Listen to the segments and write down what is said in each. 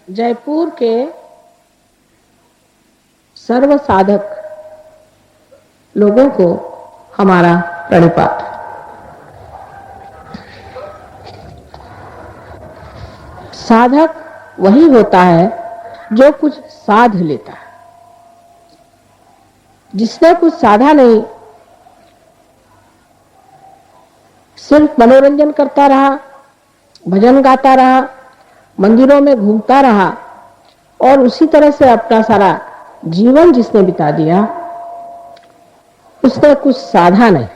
जयपुर के सर्व साधक लोगों को हमारा प्रणिपात। साधक वही होता है जो कुछ साध लेता है। जिसने कुछ साधा नहीं, सिर्फ मनोरंजन करता रहा, भजन गाता रहा, मंदिरों में घूमता रहा और उसी तरह से अपना सारा जीवन जिसने बिता दिया, उसने कुछ साधा नहीं।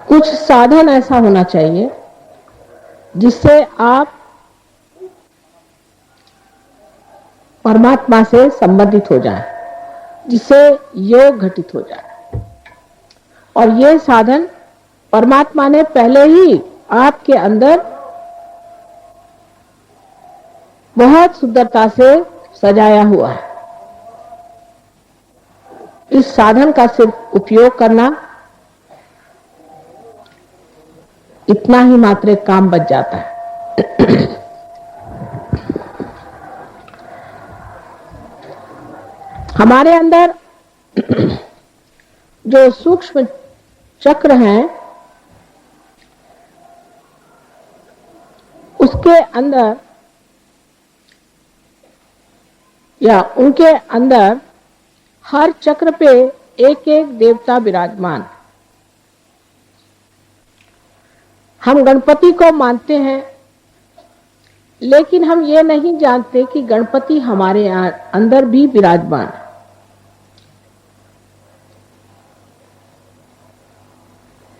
कुछ साधन ऐसा होना चाहिए जिससे आप परमात्मा से संबंधित हो जाए, जिससे योग घटित हो जाए। और ये साधन परमात्मा ने पहले ही आपके अंदर बहुत सुंदरता से सजाया हुआ है। इस साधन का सिर्फ उपयोग करना, इतना ही मात्र काम बच जाता है। हमारे अंदर जो सूक्ष्म चक्र हैं, उसके अंदर या उनके अंदर हर चक्र पे एक एक देवता विराजमान। हम गणपति को मानते हैं, लेकिन हम ये नहीं जानते कि गणपति हमारे अंदर भी विराजमान है।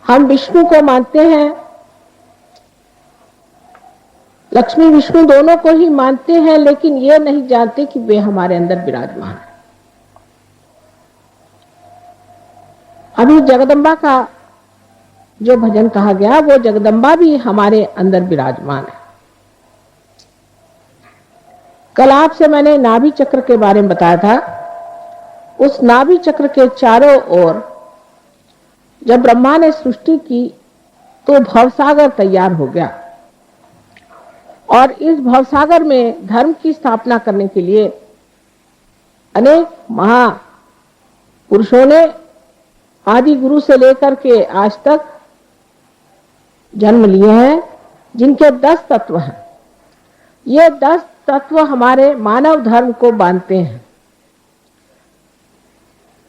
हम विष्णु को मानते हैं, लक्ष्मी विष्णु दोनों को ही मानते हैं, लेकिन ये नहीं जानते कि वे हमारे अंदर विराजमान है। अभी जगदम्बा का जो भजन कहा गया, वो जगदम्बा भी हमारे अंदर विराजमान है। कल आपसे मैंने नाभि चक्र के बारे में बताया था। उस नाभि चक्र के चारों ओर जब ब्रह्मा ने सृष्टि की तो भवसागर तैयार हो गया, और इस भवसागर में धर्म की स्थापना करने के लिए अनेक महापुरुषों ने आदि गुरु से लेकर के आज तक जन्म लिए हैं, जिनके 10 तत्व हैं। ये 10 तत्व हमारे मानव धर्म को बांधते हैं।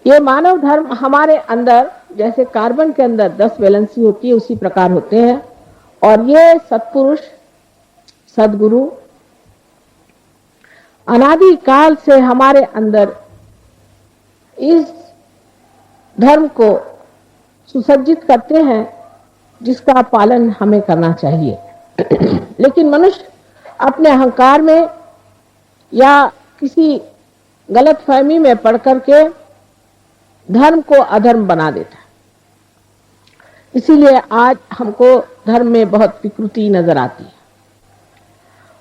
ये मानव धर्म हमारे अंदर जैसे कार्बन के अंदर 10 वैलेंसी होती है, उसी प्रकार होते हैं। और ये सत्पुरुष सदगुरु अनादि काल से हमारे अंदर इस धर्म को सुसज्जित करते हैं, जिसका पालन हमें करना चाहिए। लेकिन मनुष्य अपने अहंकार में या किसी गलत फहमी में पड़ करके धर्म को अधर्म बना देता है। इसीलिए आज हमको धर्म में बहुत विकृति नजर आती है,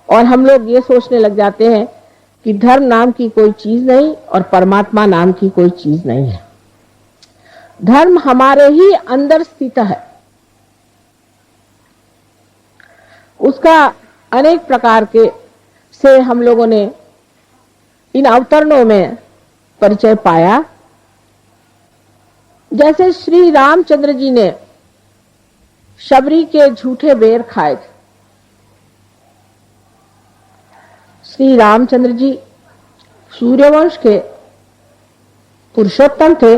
और हम लोग ये सोचने लग जाते हैं कि धर्म नाम की कोई चीज नहीं और परमात्मा नाम की कोई चीज नहीं है। धर्म हमारे ही अंदर स्थित है। उसका अनेक प्रकार के से हम लोगों ने इन अवतरणों में परिचय पाया। जैसे श्री रामचंद्र जी ने शबरी के झूठे बेर खाए थे। श्री रामचंद्र जी सूर्यवंश के पुरुषोत्तम थे।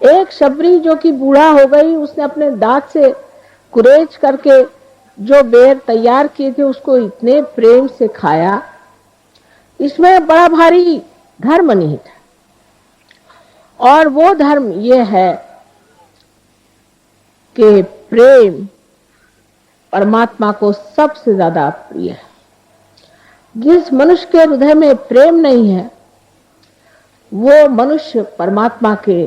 एक शबरी जो कि बूढ़ा हो गई, उसने अपने दांत से कुरेच करके जो बेर तैयार किए थे उसको इतने प्रेम से खाया। इसमें बड़ा भारी धर्म नहीं था, और वो धर्म ये है कि प्रेम परमात्मा को सबसे ज्यादा प्रिय है। जिस मनुष्य के हृदय में प्रेम नहीं है, वो मनुष्य परमात्मा के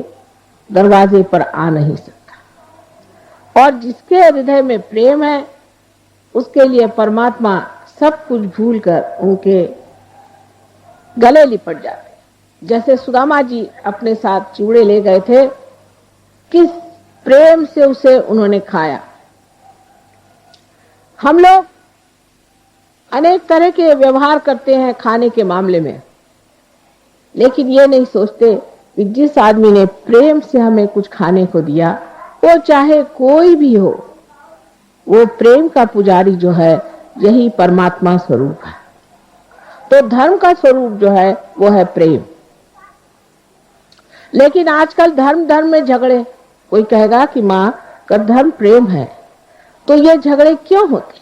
दरवाजे पर आ नहीं सकता। और जिसके हृदय में प्रेम है, उसके लिए परमात्मा सब कुछ भूलकर उनके गले लिपट जाते। जैसे सुदामा जी अपने साथ चिवड़े ले गए थे, किस प्रेम से उसे उन्होंने खाया। हम लोग अनेक तरह के व्यवहार करते हैं खाने के मामले में, लेकिन ये नहीं सोचते कि जिस आदमी ने प्रेम से हमें कुछ खाने को दिया, वो चाहे कोई भी हो, वो प्रेम का पुजारी जो है यही परमात्मा स्वरूप है। तो धर्म का स्वरूप जो है वो है प्रेम। लेकिन आजकल धर्म धर्म में झगड़े। कोई कहेगा कि मां का धर्म प्रेम है, तो ये झगड़े क्यों होते?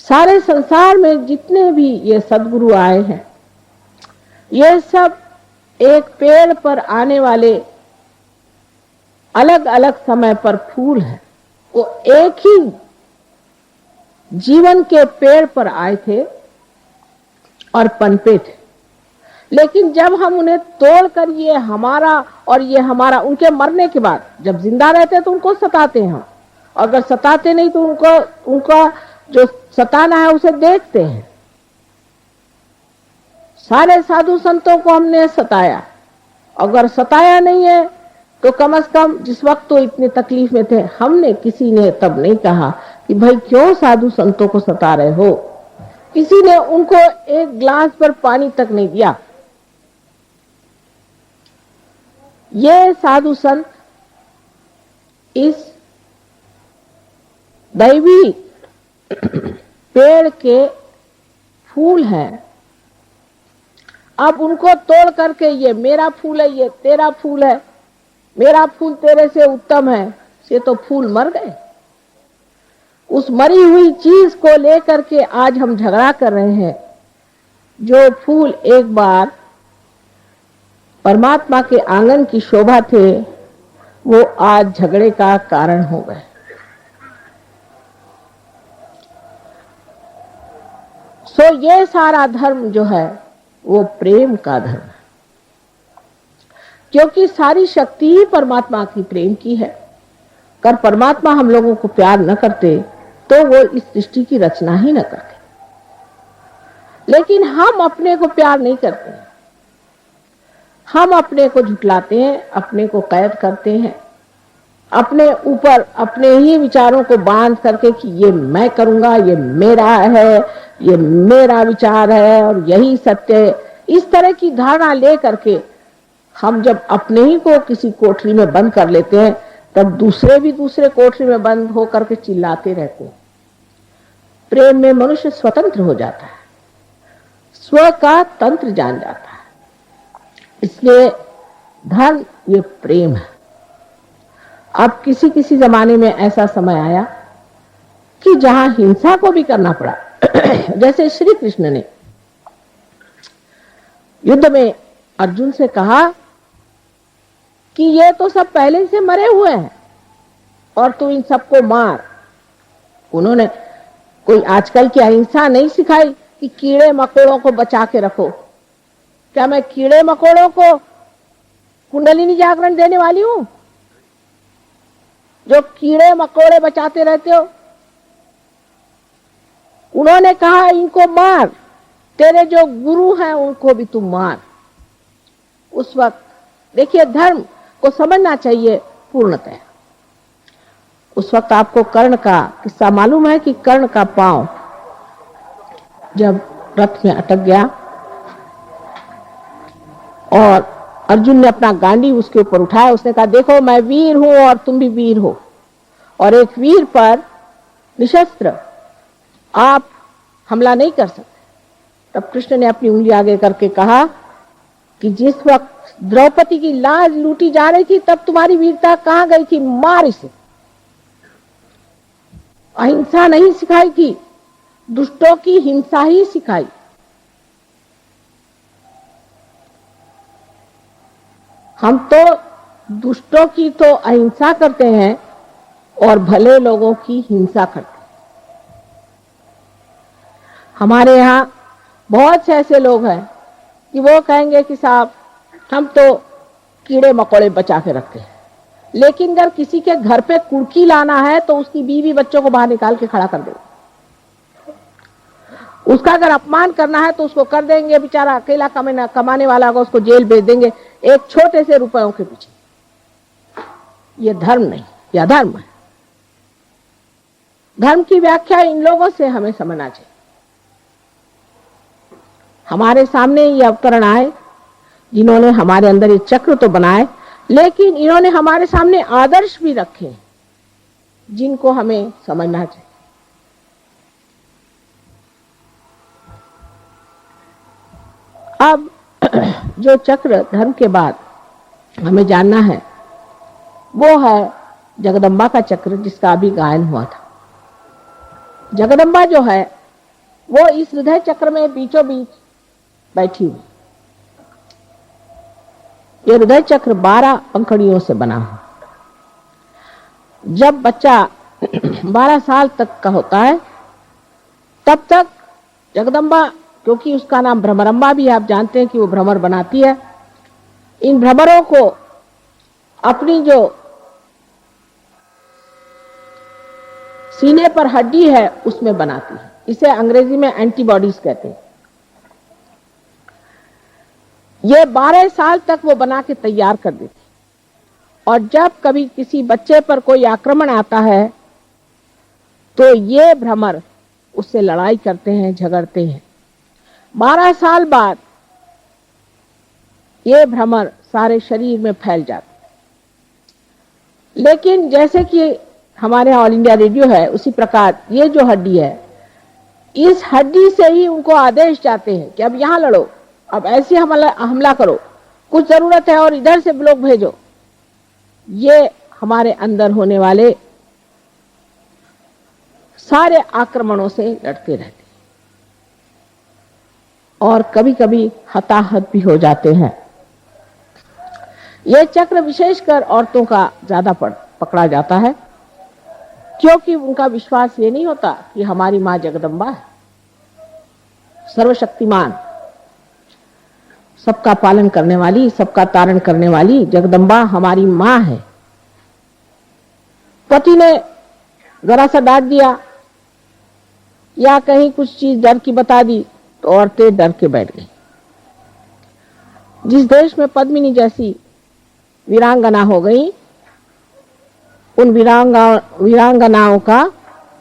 सारे संसार में जितने भी ये सद्गुरु आए हैं, ये सब एक पेड़ पर आने वाले अलग अलग समय पर फूल हैं। वो एक ही जीवन के पेड़ पर आए थे और पनपे थे, लेकिन जब हम उन्हें तोड़कर ये हमारा और ये हमारा, उनके मरने के बाद जब जिंदा रहते तो उनको सताते हैं हम, अगर सताते नहीं तो उनका जो सताना है उसे देखते हैं। सारे साधु संतों को हमने सताया, अगर सताया नहीं है तो कम से कम जिस वक्त तो इतने तकलीफ में थे, हमने किसी ने तब नहीं कहा कि भाई क्यों साधु संतों को सता रहे हो। किसी ने उनको एक ग्लास पर पानी तक नहीं दिया। ये साधु संत इस दैवी पेड़ के फूल हैं। अब उनको तोड़ करके ये मेरा फूल है, ये तेरा फूल है, मेरा फूल तेरे से उत्तम है, ये तो फूल मर गए। उस मरी हुई चीज को लेकर के आज हम झगड़ा कर रहे हैं। जो फूल एक बार परमात्मा के आंगन की शोभा थे, वो आज झगड़े का कारण हो गए। सो ये सारा धर्म जो है वो प्रेम का धर्म है, क्योंकि सारी शक्ति ही परमात्मा की प्रेम की है। अगर परमात्मा हम लोगों को प्यार न करते तो वो इस सृष्टि की रचना ही न करते। लेकिन हम अपने को प्यार नहीं करते, हम अपने को झुठलाते हैं, अपने को कैद करते हैं, अपने ऊपर अपने ही विचारों को बांध करके कि ये मैं करूंगा, ये मेरा है, ये मेरा विचार है और यही सत्य है। इस तरह की धारणा ले करके हम जब अपने ही को किसी कोठरी में बंद कर लेते हैं, तब दूसरे भी दूसरे कोठरी में बंद होकर के चिल्लाते रहते हैं। प्रेम में मनुष्य स्वतंत्र हो जाता है, स्व का तंत्र जान जाता है। इसलिए धर्म ये प्रेम है। अब किसी किसी जमाने में ऐसा समय आया कि जहां हिंसा को भी करना पड़ा। जैसे श्री कृष्ण ने युद्ध में अर्जुन से कहा कि ये तो सब पहले से मरे हुए हैं और तू इन सबको मार। उन्होंने कोई आजकल की अहिंसा नहीं सिखाई कि कीड़े मकोड़ों को बचा के रखो। क्या मैं कीड़े मकोड़ों को कुंडलिनी जागरण देने वाली हूं जो कीड़े मकोड़े बचाते रहते हो? उन्होंने कहा इनको मार, तेरे जो गुरु हैं उनको भी तुम मार। उस वक्त देखिए धर्म को समझना चाहिए पूर्णतः। उस वक्त आपको कर्ण का किस्सा मालूम है कि कर्ण का पांव जब रथ में अटक गया और अर्जुन ने अपना गांडी उसके ऊपर उठाया, उसने कहा देखो मैं वीर हूं और तुम भी वीर हो, और एक वीर पर निशस्त्र आप हमला नहीं कर सकते। तब कृष्ण ने अपनी उंगली आगे करके कहा कि जिस वक्त द्रौपदी की लाज लूटी जा रही थी तब तुम्हारी वीरता कहां गई थी? मार इसे। अहिंसा नहीं सिखाई थी, दुष्टों की हिंसा ही सिखाई। हम तो दुष्टों की तो अहिंसा करते हैं और भले लोगों की हिंसा करते हैं। हमारे यहाँ बहुत से ऐसे लोग हैं कि वो कहेंगे कि साहब हम तो कीड़े मकोड़े बचा के रखते हैं, लेकिन अगर किसी के घर पे कुर्की लाना है तो उसकी बीवी बच्चों को बाहर निकाल के खड़ा कर देंगे। उसका अगर अपमान करना है तो उसको कर देंगे, बेचारा अकेला कमाने वाला होगा, उसको जेल भेज देंगे एक छोटे से रुपयों के पीछे। ये धर्म नहीं, यह अधर्म है। धर्म की व्याख्या इन लोगों से हमें समझना चाहिए। हमारे सामने ये अवतरण आए जिन्होंने हमारे अंदर ये चक्र तो बनाए, लेकिन इन्होंने हमारे सामने आदर्श भी रखे जिनको हमें समझना चाहिए। अब जो चक्र धर्म के बाद हमें जानना है वो है जगदम्बा का चक्र, जिसका अभी गायन हुआ था। जगदम्बा जो है वो इस हृदय चक्र में बीचों बीच बैठी हुई। ये हृदय चक्र 12 पंखुड़ियों से बना है। जब बच्चा 12 साल तक का होता है तब तक जगदम्बा, क्योंकि उसका नाम भ्रमरम्बा भी है, आप जानते हैं कि वो भ्रमर बनाती है, इन भ्रमरों को अपनी जो सीने पर हड्डी है उसमें बनाती है। इसे अंग्रेजी में एंटीबॉडीज कहते हैं। ये 12 साल तक वो बना के तैयार कर देती, और जब कभी किसी बच्चे पर कोई आक्रमण आता है तो ये भ्रमर उससे लड़ाई करते हैं, झगड़ते हैं। 12 साल बाद ये भ्रमर सारे शरीर में फैल जाते। लेकिन जैसे कि हमारे ऑल इंडिया रेडियो है, उसी प्रकार ये जो हड्डी है, इस हड्डी से ही उनको आदेश जाते हैं कि अब यहां लड़ो, अब ऐसे हमला करो, कुछ जरूरत है और इधर से लोग भेजो। ये हमारे अंदर होने वाले सारे आक्रमणों से लड़ते रहते और कभी कभी हताहत भी हो जाते हैं। यह चक्र विशेषकर औरतों का ज्यादा पकड़ा जाता है, क्योंकि उनका विश्वास ये नहीं होता कि हमारी मां जगदम्बा है, सर्वशक्तिमान, सबका पालन करने वाली, सबका तारण करने वाली जगदम्बा हमारी मां है। पति ने जरा सा डांट दिया या कहीं कुछ चीज डर की बता दी तो औरतें डर के बैठ गई। जिस देश में पद्मिनी जैसी वीरांगना हो गई, उन वीरांगनाओं का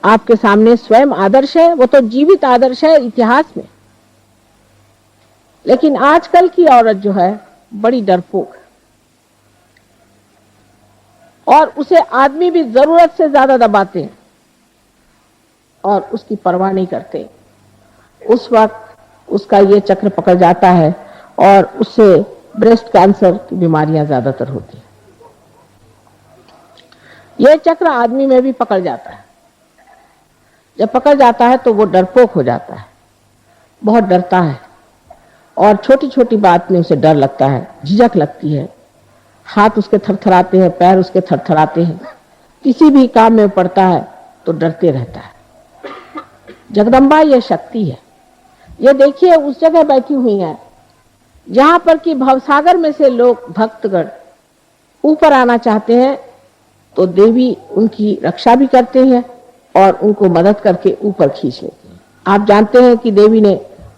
आपके सामने स्वयं आदर्श है, वो तो जीवित आदर्श है इतिहास में। लेकिन आजकल की औरत जो है बड़ी डरपोक है, और उसे आदमी भी जरूरत से ज्यादा दबाते हैं और उसकी परवाह नहीं करते। उस वक्त उसका ये चक्र पकड़ जाता है और उससे ब्रेस्ट कैंसर की बीमारियां ज्यादातर होती हैं। यह चक्र आदमी में भी पकड़ जाता है। जब पकड़ जाता है तो वो डरपोक हो जाता है, बहुत डरता है, और छोटी छोटी बात में उसे डर लगता है, झिझक लगती है, हाथ उसके थरथराते हैं, पैर उसके थरथराते हैं, किसी भी काम में पड़ता है तो डरते रहता है। जगदम्बा ये शक्ति है। ये देखिए उस जगह बैठी हुई है जहां पर कि भवसागर में से लोग भक्तगण ऊपर आना चाहते हैं तो देवी उनकी रक्षा भी करते हैं और उनको मदद करके ऊपर खींच लेते हैं। आप जानते हैं कि देवी ने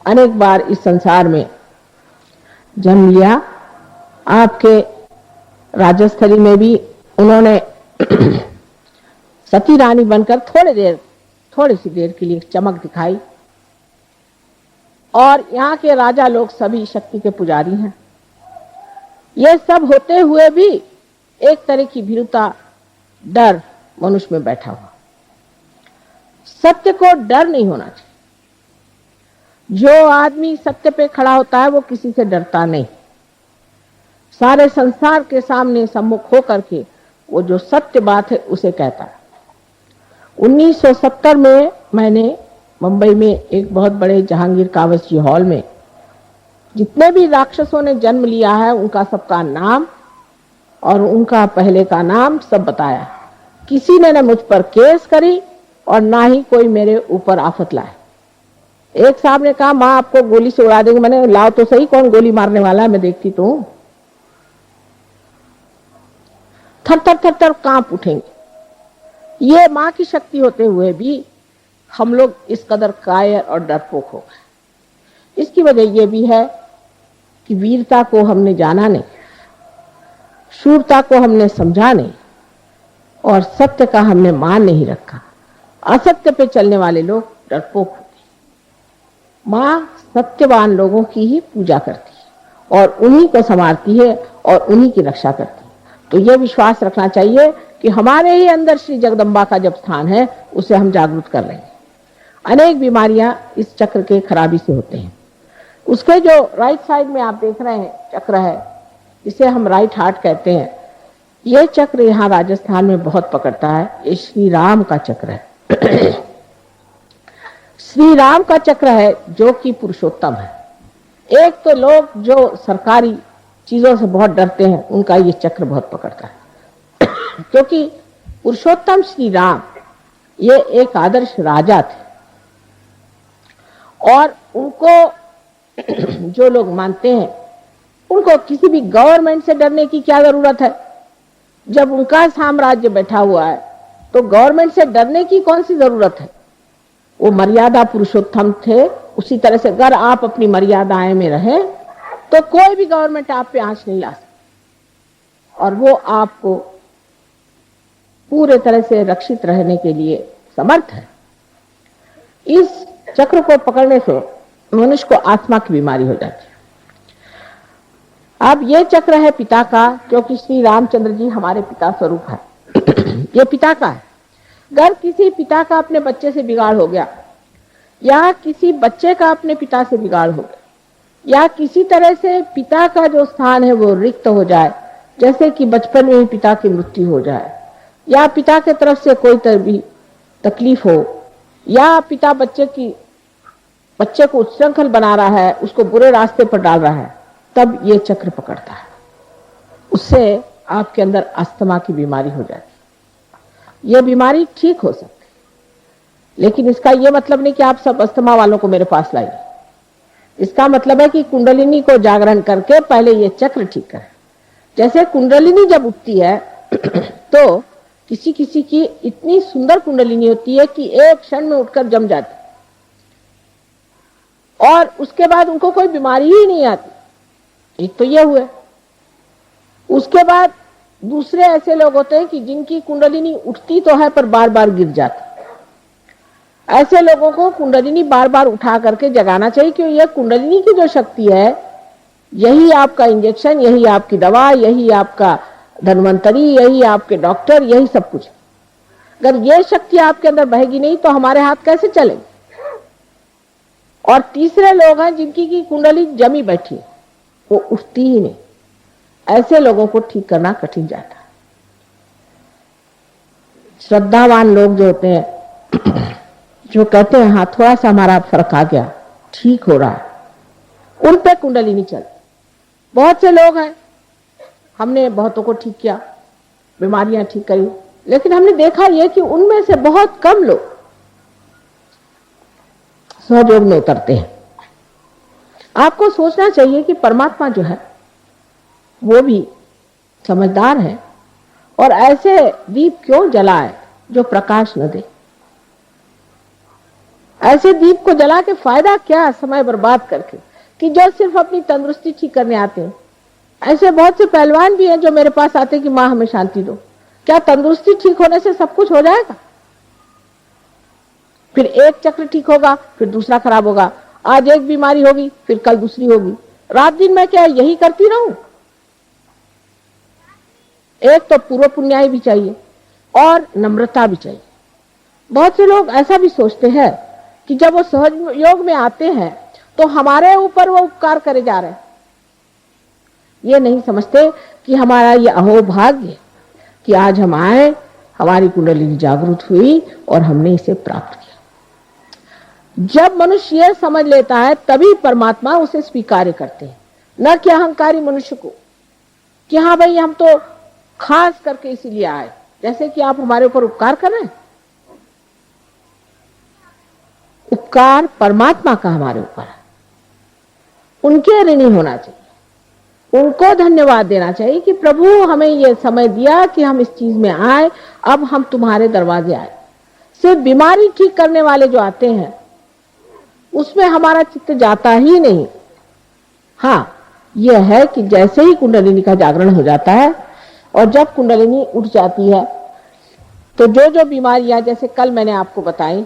अनेक बार इस संसार में जन्म लिया। आपके राजस्थली में भी उन्होंने सती रानी बनकर थोड़ी सी देर के लिए चमक दिखाई, और यहाँ के राजा लोग सभी शक्ति के पुजारी हैं। ये सब होते हुए भी एक तरह की भीरुता, डर मनुष्य में बैठा हुआ। सत्य को डर नहीं होना चाहिए। जो आदमी सत्य पे खड़ा होता है वो किसी से डरता नहीं। सारे संसार के सामने सम्मुख होकर के वो जो सत्य बात है उसे कहता है। 1970 में मैंने मुंबई में एक बहुत बड़े जहांगीर कावसी हॉल में जितने भी राक्षसों ने जन्म लिया है उनका सबका नाम और उनका पहले का नाम सब बताया। किसी ने न मुझ पर केस करी और ना ही कोई मेरे ऊपर आफत लाए। एक साहब ने कहा मां आपको गोली से उड़ा देंगे। मैंने लाओ तो सही, कौन गोली मारने वाला है, मैं देखती तो हूं। थर थर थर थर कांप उठेंगे। ये मां की शक्ति होते हुए भी हम लोग इस कदर कायर और डरपोक हो गए। इसकी वजह यह भी है कि वीरता को हमने जाना नहीं, शूरता को हमने समझा नहीं, और सत्य का हमने मान नहीं रखा। असत्य पे चलने वाले लोग डरपोक होते हैं। माँ सत्यवान लोगों की ही पूजा करती है और उन्हीं को संवारती है और उन्हीं की रक्षा करती है। तो यह विश्वास रखना चाहिए कि हमारे ही अंदर श्री जगदम्बा का जब स्थान है उसे हम जागृत कर लेंगे। अनेक बीमारियां इस चक्र के खराबी से होते हैं। उसके जो राइट साइड में आप देख रहे हैं चक्र है, इसे हम राइट हार्ट कहते हैं। यह चक्र यहाँ राजस्थान में बहुत पकड़ता है। ये श्री राम का चक्र है। श्री राम का चक्र है जो कि पुरुषोत्तम है। एक तो लोग जो सरकारी चीजों से बहुत डरते हैं उनका ये चक्र बहुत पकड़ता है क्योंकि पुरुषोत्तम श्री राम ये एक आदर्श राजा थे और उनको जो लोग मानते हैं उनको किसी भी गवर्नमेंट से डरने की क्या जरूरत है। जब उनका साम्राज्य बैठा हुआ है तो गवर्नमेंट से डरने की कौन सी जरूरत है। वो मर्यादा पुरुषोत्तम थे। उसी तरह से अगर आप अपनी मर्यादाएं में रहें तो कोई भी गवर्नमेंट आप पे आंच नहीं ला सकती और वो आपको पूरे तरह से रक्षित रहने के लिए समर्थ है। इस चक्र को पकड़ने से मनुष्य को आत्मा की बीमारी हो जाती है। अब ये चक्र है पिता का, क्योंकि श्री रामचंद्र जी हमारे पिता स्वरूप है। ये पिता का है। अगर किसी पिता का अपने बच्चे से बिगाड़ हो गया या किसी बच्चे का अपने पिता से बिगाड़ हो गया या किसी तरह से पिता का जो स्थान है वो रिक्त हो जाए, जैसे कि बचपन में ही पिता की मृत्यु हो जाए या पिता की तरफ से कोई तरह भी तकलीफ हो या पिता बच्चे को उच्छृंखल बना रहा है, उसको बुरे रास्ते पर डाल रहा है, तब ये चक्र पकड़ता है। उससे आपके अंदर अस्थमा की बीमारी हो जाती है। यह बीमारी ठीक हो सकती है, लेकिन इसका यह मतलब नहीं कि आप सब अस्थमा वालों को मेरे पास लाइए। इसका मतलब है कि कुंडलिनी को जागरण करके पहले ये चक्र ठीक करें। जैसे कुंडलिनी जब उठती है तो किसी किसी की इतनी सुंदर कुंडलिनी होती है कि एक क्षण में उठकर जम जाती और उसके बाद उनको कोई बीमारी ही नहीं आती। एक तो ये हुए। उसके बाद दूसरे ऐसे लोग होते हैं कि जिनकी कुंडलिनी उठती तो है पर बार बार गिर जाती। ऐसे लोगों को कुंडलिनी बार बार उठा करके जगाना चाहिए, क्योंकि यह कुंडलिनी की जो शक्ति है यही आपका इंजेक्शन, यही आपकी दवा, यही आपका धन्वंतरी, यही आपके डॉक्टर, यही सब कुछ। अगर यह शक्ति आपके अंदर बहेगी नहीं तो हमारे हाथ कैसे चलेंगे। और तीसरे लोग हैं जिनकी की कुंडली जमी बैठी है, वो उठती ही नहीं। ऐसे लोगों को ठीक करना कठिन जाता है। श्रद्धावान लोग जो होते हैं जो कहते हैं हाँ थोड़ा सा हमारा फर्क आ गया, ठीक हो रहा है, उन पे कुंडली नहीं चलती। बहुत से लोग हैं, हमने बहुतों को ठीक किया, बीमारियां ठीक करी, लेकिन हमने देखा यह कि उनमें से बहुत कम लोग सहयोग में उतरते हैं। आपको सोचना चाहिए कि परमात्मा जो है वो भी समझदार है और ऐसे दीप क्यों जलाए जो प्रकाश न दे। ऐसे दीप को जला के फायदा क्या समय बर्बाद करके, कि जो सिर्फ अपनी तंदुरुस्ती ठीक करने आते हैं। ऐसे बहुत से पहलवान भी हैं जो मेरे पास आते हैं कि मां हमें शांति दो। क्या तंदुरुस्ती ठीक होने से सब कुछ हो जाएगा? फिर एक चक्र ठीक होगा फिर दूसरा खराब होगा। आज एक बीमारी होगी फिर कल दूसरी होगी। रात दिन मैं क्या यही करती रहूं? एक तो पूर्व पुण्याई भी चाहिए और नम्रता भी चाहिए। बहुत से लोग ऐसा भी सोचते हैं कि जब वो सहज योग में आते हैं तो हमारे ऊपर वो उपकार करे जा रहे हैं। ये नहीं समझते कि हमारा ये अहोभाग्य कि आज हम आए, हमारी कुंडलिनी जागृत हुई और हमने इसे प्राप्त किया। जब मनुष्य यह समझ लेता है तभी परमात्मा उसे स्वीकार करते हैं, न कि अहंकारी मनुष्य को कि हाँ भाई हम तो खास करके इसीलिए आए, जैसे कि आप हमारे ऊपर उपकार कर रहे हैं। उपकार परमात्मा का हमारे ऊपर है, उनके ऋणी होना चाहिए, उनको धन्यवाद देना चाहिए कि प्रभु हमें यह समय दिया कि हम इस चीज में आए, अब हम तुम्हारे दरवाजे आए। सिर्फ बीमारी ठीक करने वाले जो आते हैं उसमें हमारा चित्त जाता ही नहीं। हाँ, यह है कि जैसे ही कुंडलिनी का जागरण हो जाता है और जब कुंडलिनी उठ जाती है तो जो जो बीमारियां जैसे कल मैंने आपको बताई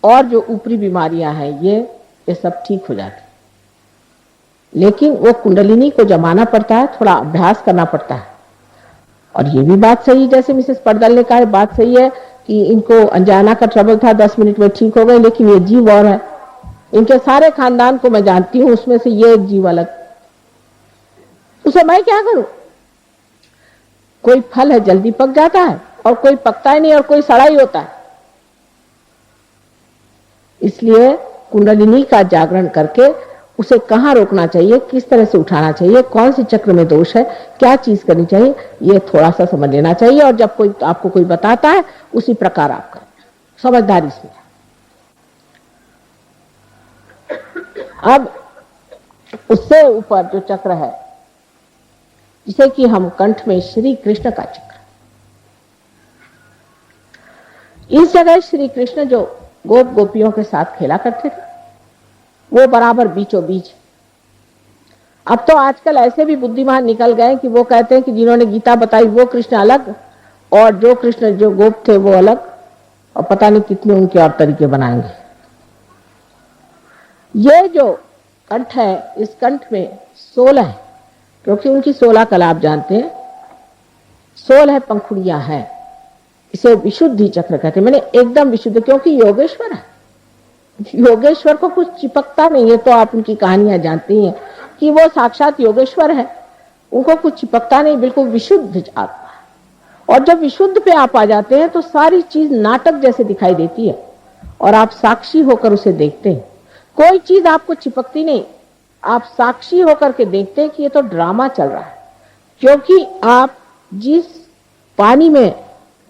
और जो ऊपरी बीमारियां हैं ये सब ठीक हो जाती, लेकिन वो कुंडलिनी को जमाना पड़ता है, थोड़ा अभ्यास करना पड़ता है। और ये भी बात सही, जैसे मिसेस पड़दल ने कहा, बात सही है कि इनको अंजाना का ट्रबल था, 10 मिनट में ठीक हो गए, लेकिन ये जीव और है। इनके सारे खानदान को मैं जानती हूं, उसमें से ये एक जीव अलग, उसे मैं क्या करूं? कोई फल है जल्दी पक जाता है और कोई पकता ही नहीं और कोई सड़ा ही होता है। इसलिए कुंडलिनी का जागरण करके उसे कहां रोकना चाहिए, किस तरह से उठाना चाहिए, कौन से चक्र में दोष है, क्या चीज करनी चाहिए, ये थोड़ा सा समझ लेना चाहिए। और जब कोई आपको कोई बताता है उसी प्रकार आप करें, समझदारी से। अब उससे ऊपर जो चक्र है, जिसे कि हम कंठ में श्री कृष्ण का चक्र, इस जगह श्री कृष्ण जो गोप गोपियों के साथ खेला करते थे, वो बराबर बीचों बीच। अब तो आजकल ऐसे भी बुद्धिमान निकल गए कि वो कहते हैं कि जिन्होंने गीता बताई वो कृष्ण अलग और जो कृष्ण जो गोप थे वो अलग, और पता नहीं कितने उनके और तरीके बनाएंगे। ये जो कंठ है, इस कंठ में 16 है, क्योंकि उनकी 16 कला आप जानते हैं, 16 पंखुड़ियां हैं। इसे विशुद्धि चक्र कहते हैं, मैंने एकदम विशुद्ध, क्योंकि योगेश्वर है। योगेश्वर को कुछ चिपकता नहीं है, तो आप उनकी कहानियां जानती हैं कि वो साक्षात योगेश्वर है, उनको कुछ चिपकता नहीं, बिल्कुल विशुद्ध आत्मा। और जब विशुद्ध पे आप आ जाते हैं तो सारी चीज नाटक जैसे दिखाई देती है और आप साक्षी होकर उसे देखते हैं। कोई चीज आपको चिपकती नहीं, आप साक्षी होकर के देखते हैं कि ये तो ड्रामा चल रहा है। क्योंकि आप जिस पानी में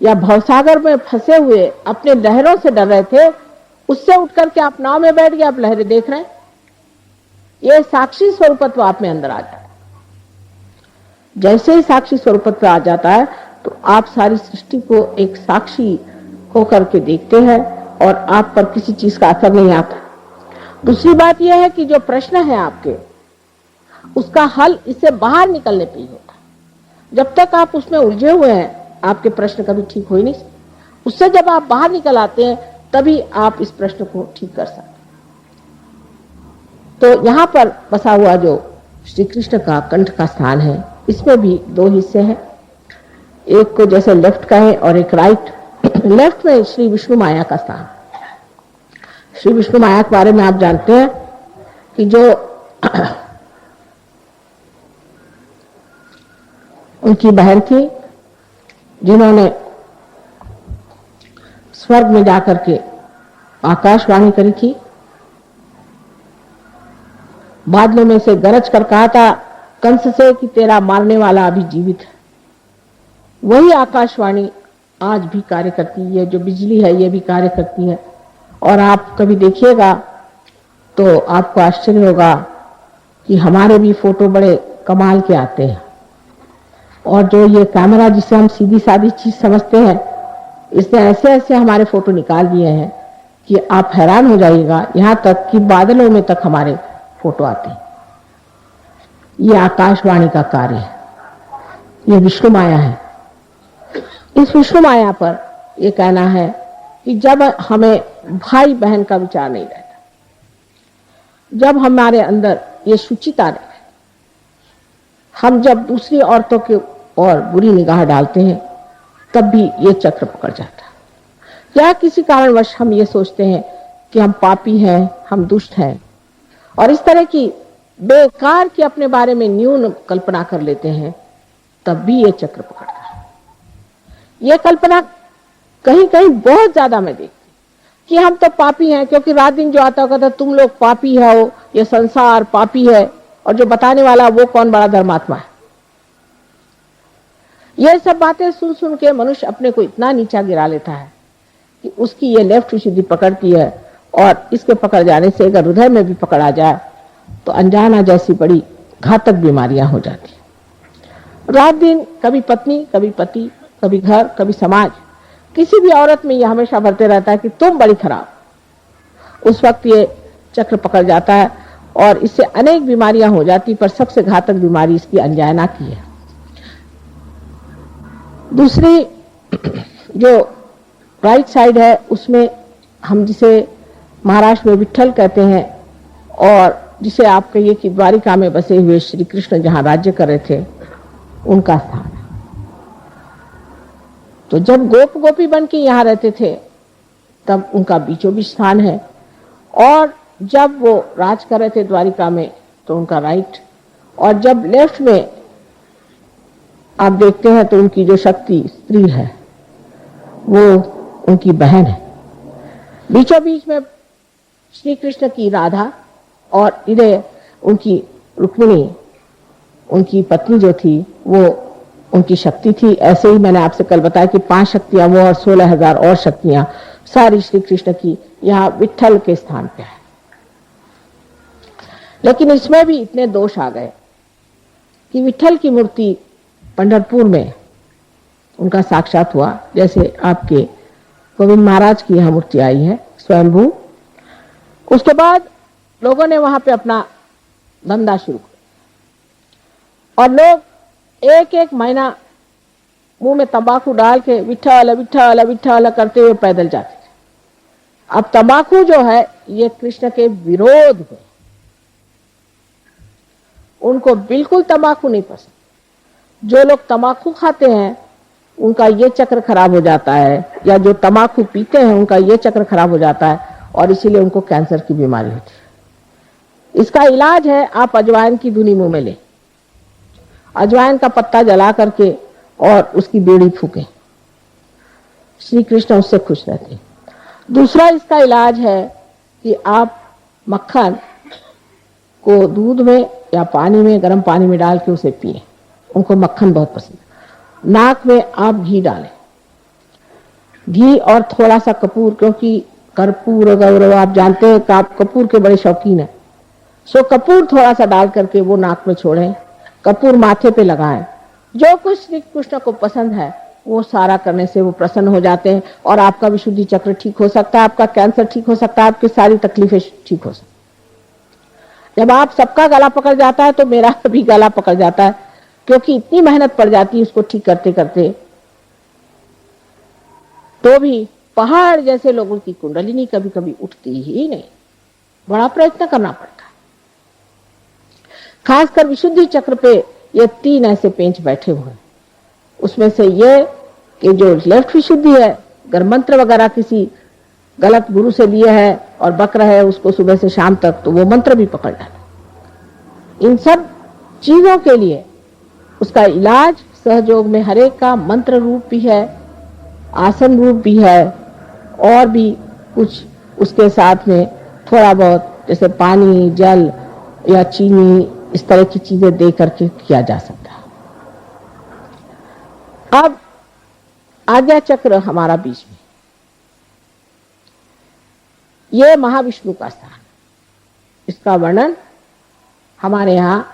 या भवसागर में फंसे हुए अपने लहरों से डर रहे थे, उससे उठकर के आप नाव में बैठ गए, आप लहरें देख रहे हैं। ये साक्षी स्वरूपत्व आप में अंदर आ जाता है। जैसे ही साक्षी स्वरूपत्व आ जाता है तो आप सारी सृष्टि को एक साक्षी होकर के देखते हैं और आप पर किसी चीज का असर नहीं आता। दूसरी बात यह है कि जो प्रश्न है आपके, उसका हल इससे बाहर निकलने पे ही होता है। जब तक आप उसमें उलझे हुए हैं, आपके प्रश्न कभी ठीक हो ही नहीं सकते। उससे जब आप बाहर निकल आते हैं, तभी आप इस प्रश्न को ठीक कर सकते। तो यहां पर बसा हुआ जो श्री कृष्ण का कंठ का स्थान है, इसमें भी 2 हिस्से हैं, एक को जैसे लेफ्ट का है और एक राइट। लेफ्ट में श्री विष्णु माया का स्थान। श्री विष्णु माया के बारे में आप जानते हैं कि जो उनकी बहन थी, जिन्होंने स्वर्ग में जाकर के आकाशवाणी करी थी, बादलों में से गरज कर कहा था कंस से कि तेरा मारने वाला अभी जीवित है। वही आकाशवाणी आज भी कार्य करती है, जो बिजली है ये भी कार्य करती है। और आप कभी देखिएगा तो आपको आश्चर्य होगा कि हमारे भी फोटो बड़े कमाल के आते हैं। और जो ये कैमरा जिसे हम सीधी सादी चीज समझते हैं, इसने ऐसे ऐसे हमारे फोटो निकाल दिए हैं कि आप हैरान हो जाइएगा। यहां तक कि बादलों में तक हमारे फोटो आते हैं। ये आकाशवाणी का कार्य है, ये विष्णु माया है। इस विष्णु माया पर ये कहना है कि जब हमें भाई बहन का विचार नहीं रहता, जब हमारे अंदर ये शुचिता नहीं, हम जब दूसरी औरतों के और बुरी निगाह डालते हैं, तब भी ये चक्र पकड़ जाता है। या किसी कारणवश हम ये सोचते हैं कि हम पापी हैं, हम दुष्ट हैं, और इस तरह की बेकार की अपने बारे में न्यून कल्पना कर लेते हैं, तब भी ये चक्र पकड़ता है। ये कल्पना कहीं कहीं बहुत ज्यादा मैं देखती कि हम तो पापी हैं, क्योंकि रात दिन जो आता कहता तुम लोग पापी हो, ये संसार पापी है, और जो बताने वाला वो कौन बड़ा धर्मात्मा है। ये सब बातें सुन सुन के मनुष्य अपने को इतना नीचा गिरा लेता है कि उसकी ये लेफ्ट विशुद्धि पकड़ती है, और इसके पकड़ जाने से अगर हृदय में भी पकड़ आ जाए तो अनजाना जैसी बड़ी घातक बीमारियां हो जाती है। रात दिन कभी पत्नी, कभी पति, कभी घर, कभी समाज, किसी भी औरत में यह हमेशा भरते रहता है कि तुम बड़ी खराब। उस वक्त ये चक्र पकड़ जाता है और इससे अनेक बीमारियां हो जाती, पर सबसे घातक बीमारी इसकी अनजाना की है। दूसरी जो राइट साइड है उसमें हम जिसे महाराष्ट्र में विट्ठल कहते हैं और जिसे आप कहिए कि द्वारिका में बसे हुए श्री कृष्ण जहां राज्य कर रहे थे उनका स्थान है। तो जब गोप गोपी बन के यहाँ रहते थे तब उनका बीचों बीच स्थान है, और जब वो राज कर रहे थे द्वारिका में तो उनका राइट, और जब लेफ्ट में आप देखते हैं तो उनकी जो शक्ति स्त्री है वो उनकी बहन है। बीचों बीच में श्री कृष्ण की राधा और इधर उनकी रुक्मिणी, उनकी पत्नी जो थी वो उनकी शक्ति थी। ऐसे ही मैंने आपसे कल बताया कि 5 शक्तियां वो और 16,000 और शक्तियां सारी श्री कृष्ण की यहाँ विट्ठल के स्थान पे है। लेकिन इसमें भी इतने दोष आ गए कि विट्ठल की मूर्ति पंढरपुर में उनका साक्षात हुआ, जैसे आपके गोविंद महाराज की यहाँ मूर्ति आई है स्वयंभू। उसके बाद लोगों ने वहां पे अपना धंधा शुरू किया और लोग एक एक महीना मुंह में तंबाकू डाल के विट्ठल विट्ठल विट्ठल करते हुए पैदल जाते थे। अब तंबाकू जो है ये कृष्ण के विरोध में, उनको बिल्कुल तंबाकू नहीं पसंद। जो लोग तंबाकू खाते हैं उनका ये चक्र खराब हो जाता है, या जो तंबाकू पीते हैं उनका ये चक्र खराब हो जाता है और इसीलिए उनको कैंसर की बीमारी होती है। इसका इलाज है आप अजवाइन की धुनी मुंह में लें, अजवाइन का पत्ता जला करके और उसकी बीड़ी फूकें, श्री कृष्ण उससे खुश रहते हैं। दूसरा इसका इलाज है कि आप मक्खन को दूध में या पानी में, गर्म पानी में डाल के उसे पिए, उनको मक्खन बहुत पसंद है। नाक में आप घी डालें, घी और थोड़ा सा कपूर, क्योंकि कर्पूर गौरव आप जानते हैं कि आप कपूर के बड़े शौकीन हैं, सो कपूर थोड़ा सा डाल करके वो नाक में छोड़ें, कपूर माथे पे लगाएं। जो कुछ श्री कृष्ण को पसंद है वो सारा करने से वो प्रसन्न हो जाते हैं और आपका विशुद्धि चक्र ठीक हो सकता है, आपका कैंसर ठीक हो सकता है, आपकी सारी तकलीफें ठीक हो सकती। जब आप सबका गला पकड़ जाता है तो मेरा भी गला पकड़ जाता है, क्योंकि इतनी मेहनत पड़ जाती है उसको ठीक करते करते। तो भी पहाड़ जैसे लोगों की कुंडलिनी कभी कभी उठती ही नहीं, बड़ा प्रयत्न करना पड़ता है। खासकर विशुद्धि चक्र पे ये 3 ऐसे पेंच बैठे हुए हैं। उसमें से ये कि जो लेफ्ट विशुद्धि है, अगर मंत्र वगैरह किसी गलत गुरु से लिए है और बक रहे है उसको सुबह से शाम तक, तो वो मंत्र भी पकड़ डाले। इन सब चीजों के लिए उसका इलाज सहयोग में हरेक का मंत्र रूप भी है, आसन रूप भी है, और भी कुछ उसके साथ में थोड़ा बहुत जैसे पानी, जल या चीनी, इस तरह की चीजें दे करके किया जा सकता है। अब आज्ञा चक्र हमारा बीच में, ये महाविष्णु का स्थान, इसका वर्णन हमारे यहाँ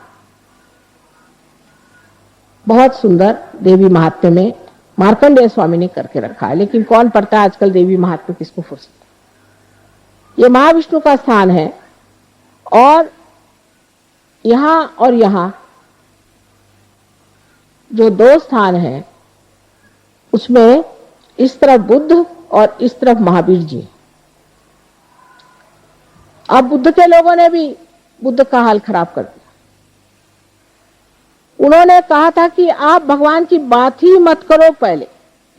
बहुत सुंदर देवी महात्म्य में मार्कंडेय स्वामी ने करके रखा है। लेकिन कौन पढ़ता है आजकल देवी महात्म्य, किसको फुर्सत। ये महाविष्णु का स्थान है और यहाँ जो 2 स्थान हैं उसमें इस तरफ बुद्ध और इस तरफ महावीर जी। अब बुद्ध के लोगों ने भी बुद्ध का हाल खराब कर दिया। उन्होंने कहा था कि आप भगवान की बात ही मत करो, पहले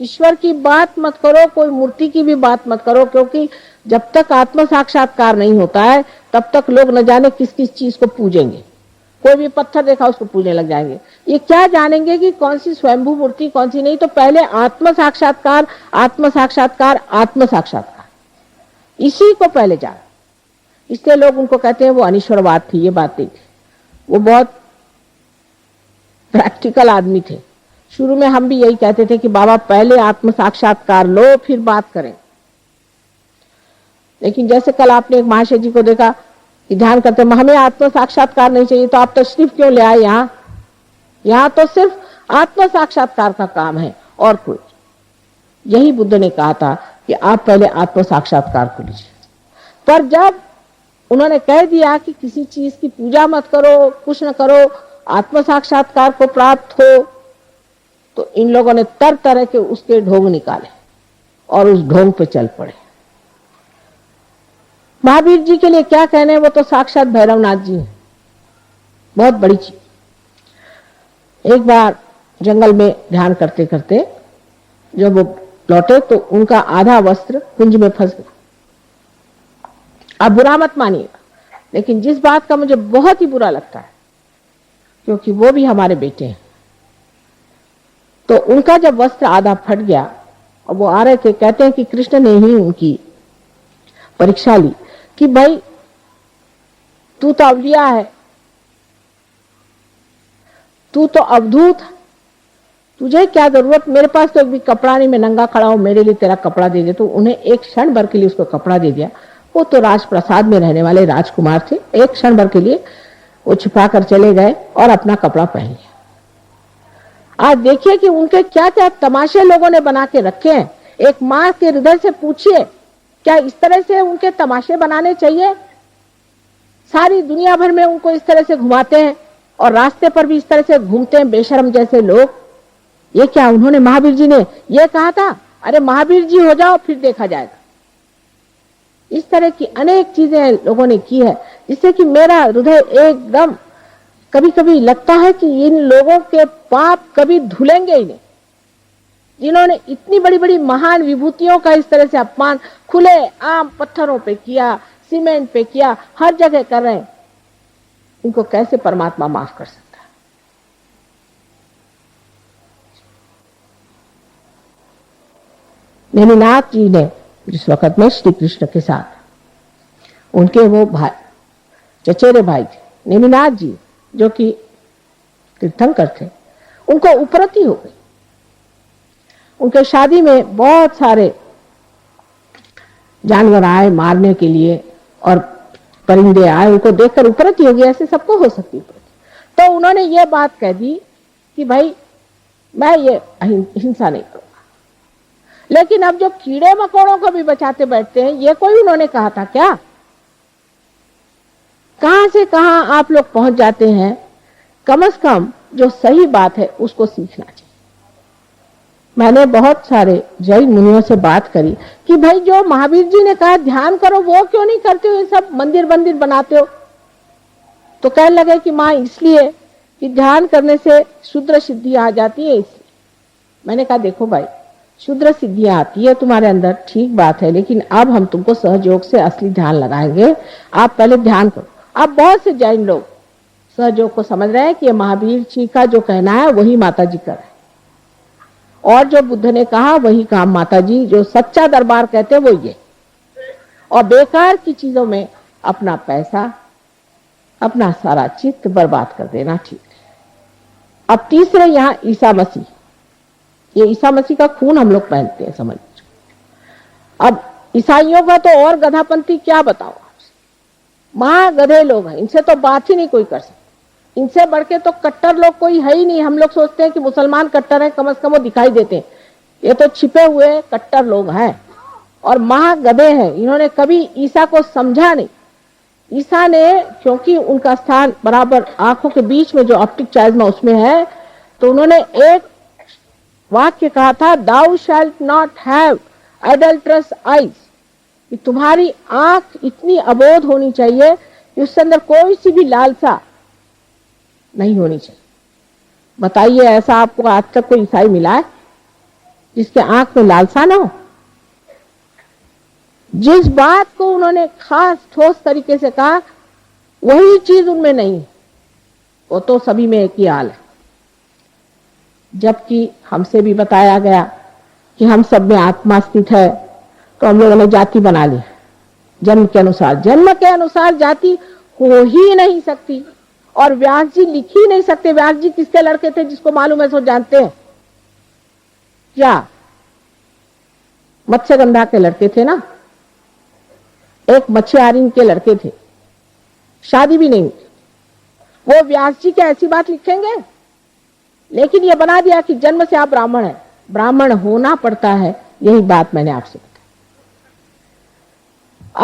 ईश्वर की बात मत करो, कोई मूर्ति की भी बात मत करो, क्योंकि जब तक आत्म साक्षात्कार नहीं होता है तब तक लोग न जाने किस किस चीज को पूजेंगे। कोई भी पत्थर देखा उसको पूजने लग जाएंगे। ये क्या जानेंगे कि कौन सी स्वयंभू मूर्ति कौन सी नहीं। तो पहले आत्म साक्षात्कार, आत्म साक्षात्कार, आत्म साक्षात्कार, इसी को पहले जान। इसलिए लोग उनको कहते हैं वो अनिश्वरवाद थी, ये बात नहीं थी। वो बहुत प्रैक्टिकल आदमी थे। शुरू में हम भी यही कहते थे कि बाबा पहले आत्म साक्षात्कार लो फिर बात करें। लेकिन जैसे कल आपने एक महाशय जी को देखा कि ध्यान करते हमें आत्म साक्षात्कार नहीं चाहिए, तो आप तशरीफ क्यों ले आए यहाँ? यहाँ तो सिर्फ आत्म साक्षात्कार का काम है और कुछ। यही बुद्ध ने कहा था कि आप पहले आत्म साक्षात्कार को लीजिए। पर जब उन्होंने कह दिया कि किसी चीज की पूजा मत करो, कुछ न करो, आत्म साक्षात्कार को प्राप्त हो, तो इन लोगों ने तरह तरह के उसके ढोंग निकाले। और उस ढोंग पे चल पड़े। महावीर जी के लिए क्या कहने, वो तो साक्षात भैरवनाथ जी हैं, बहुत बड़ी चीज। एक बार जंगल में ध्यान करते करते जब वो लौटे तो उनका आधा वस्त्र कुंज में फंस गया। आप बुरा मत मानिएगा, लेकिन जिस बात का मुझे बहुत ही बुरा लगता है, क्योंकि वो भी हमारे बेटे हैं, तो उनका जब वस्त्र आधा फट गया और वो आ रहे थे, कहते हैं कि कृष्ण ने ही उनकी परीक्षा ली कि भाई तू तो अवलिया है, तू तो अवधूत, तुझे क्या जरूरत, मेरे पास तो एक भी कपड़ा नहीं, मैं नंगा खड़ा हूं, मेरे लिए तेरा कपड़ा दे दे। तो उन्हें एक क्षण भर के लिए उसको कपड़ा दे दिया। वो तो राजप्रसाद में रहने वाले राजकुमार थे, एक क्षण भर के लिए वो छिपा कर चले गए और अपना कपड़ा पहन लिया। आज देखिए कि उनके क्या क्या तमाशे लोगों ने बना के रखे हैं। एक माँ के हृदय से पूछिए, क्या इस तरह से उनके तमाशे बनाने चाहिए? सारी दुनिया भर में उनको इस तरह से घुमाते हैं और रास्ते पर भी इस तरह से घूमते हैं बेशरम जैसे लोग। ये क्या, उन्होंने, महावीर जी ने ये कहा था, अरे महावीर जी हो जाओ फिर देखा जाएगा। इस तरह की अनेक चीजें लोगों ने की है, जिससे कि मेरा हृदय एकदम कभी कभी लगता है कि इन लोगों के पाप कभी धुलेंगे ही नहीं, जिन्होंने इतनी बड़ी बड़ी महान विभूतियों का इस तरह से अपमान खुले आम पत्थरों पे किया, सीमेंट पे किया, हर जगह कर रहे हैं। इनको कैसे परमात्मा माफ कर सकता है? नेमिनाथ जी ने जिस वक्त में श्री कृष्ण के साथ, उनके वो भाई, चचेरे भाई थे नेमिनाथ जी, जो कि तीर्थंकर थे, उनको उपरति हो गई। उनके शादी में बहुत सारे जानवर आए मारने के लिए और परिंदे आए, उनको देखकर उपरति हो गई। ऐसे सबको हो सकती है। तो उन्होंने ये बात कह दी कि भाई मैं ये हिंसा नहीं करूंगा। लेकिन अब जो कीड़े मकोड़ों को भी बचाते बैठते हैं, ये कोई उन्होंने कहा था क्या? कहां से कहां आप लोग पहुंच जाते हैं। कम से कम जो सही बात है उसको सीखना चाहिए। मैंने बहुत सारे जैन मुनियों से बात करी कि भाई जो महावीर जी ने कहा ध्यान करो, वो क्यों नहीं करते हो, ये सब मंदिर मंदिर बनाते हो। तो कहने लगे कि माँ इसलिए कि ध्यान करने से शुद्र सिद्धि आ जाती है, इसलिए। मैंने कहा देखो भाई, शुद्र सिद्धियां आती है तुम्हारे अंदर, ठीक बात है, लेकिन अब हम तुमको सहयोग से असली ध्यान लगाएंगे। आप पहले ध्यान करो। अब बहुत से जैन लोग सहयोग को समझ रहे हैं कि महावीर जी का जो कहना है वही माता जी कर रहे हैं, और जो बुद्ध ने कहा वही काम माता जी, जो सच्चा दरबार कहते हैं वो ये। और बेकार की चीजों में अपना पैसा, अपना सारा चित्त बर्बाद कर देना ठीक है। अब तीसरे यहाँ ईसा मसीह, ये ईसा मसीह का खून हम लोग पहनते हैं, समझ। अब ईसाइयों का तो और गधापंथी क्या बताओ आपसे, महा गधे लोग हैं, इनसे तो बात ही नहीं कोई कर सकता। इनसे बढ़ के तो कट्टर लोग कोई है ही नहीं। हम लोग सोचते हैं कि मुसलमान कट्टर है, कम से कम वो दिखाई देते हैं, ये तो छिपे हुए कट्टर लोग हैं और महा गधे हैं। इन्होंने कभी ईसा को समझा नहीं। ईसा ने, क्योंकि उनका स्थान बराबर आंखों के बीच में जो ऑप्टिक चाइज्मा उसमें है, तो उन्होंने एक वाक्य कहा था, दाउ शैल्ट नॉट हैव एडल्ट्रस आईज, कि तुम्हारी आंख इतनी अबोध होनी चाहिए कि उसके अंदर कोई सी भी लालसा नहीं होनी चाहिए। बताइए, ऐसा आपको आज तक कोई ईसाई मिला है जिसके आंख में लालसा ना हो? जिस बात को उन्होंने खास ठोस तरीके से कहा वही चीज उनमें नहीं, वो तो सभी में एक ही हाल है। जबकि हमसे भी बताया गया कि हम सब में आत्मा स्थित है, तो हम लोगों ने जाति बना ली जन्म के अनुसार। जन्म के अनुसार जाति हो ही नहीं सकती, और व्यास जी लिख ही नहीं सकते। व्यास जी किसके लड़के थे, जिसको मालूम है सो जानते हैं क्या? मत्स्यगंधा के लड़के थे ना, एक मच्छियारिन के लड़के थे, शादी भी नहीं हुई। वो व्यास जी क्या ऐसी बात लिखेंगे? लेकिन ये बना दिया कि जन्म से आप ब्राह्मण हैं, ब्राह्मण होना पड़ता है। यही बात मैंने आपसे बताई।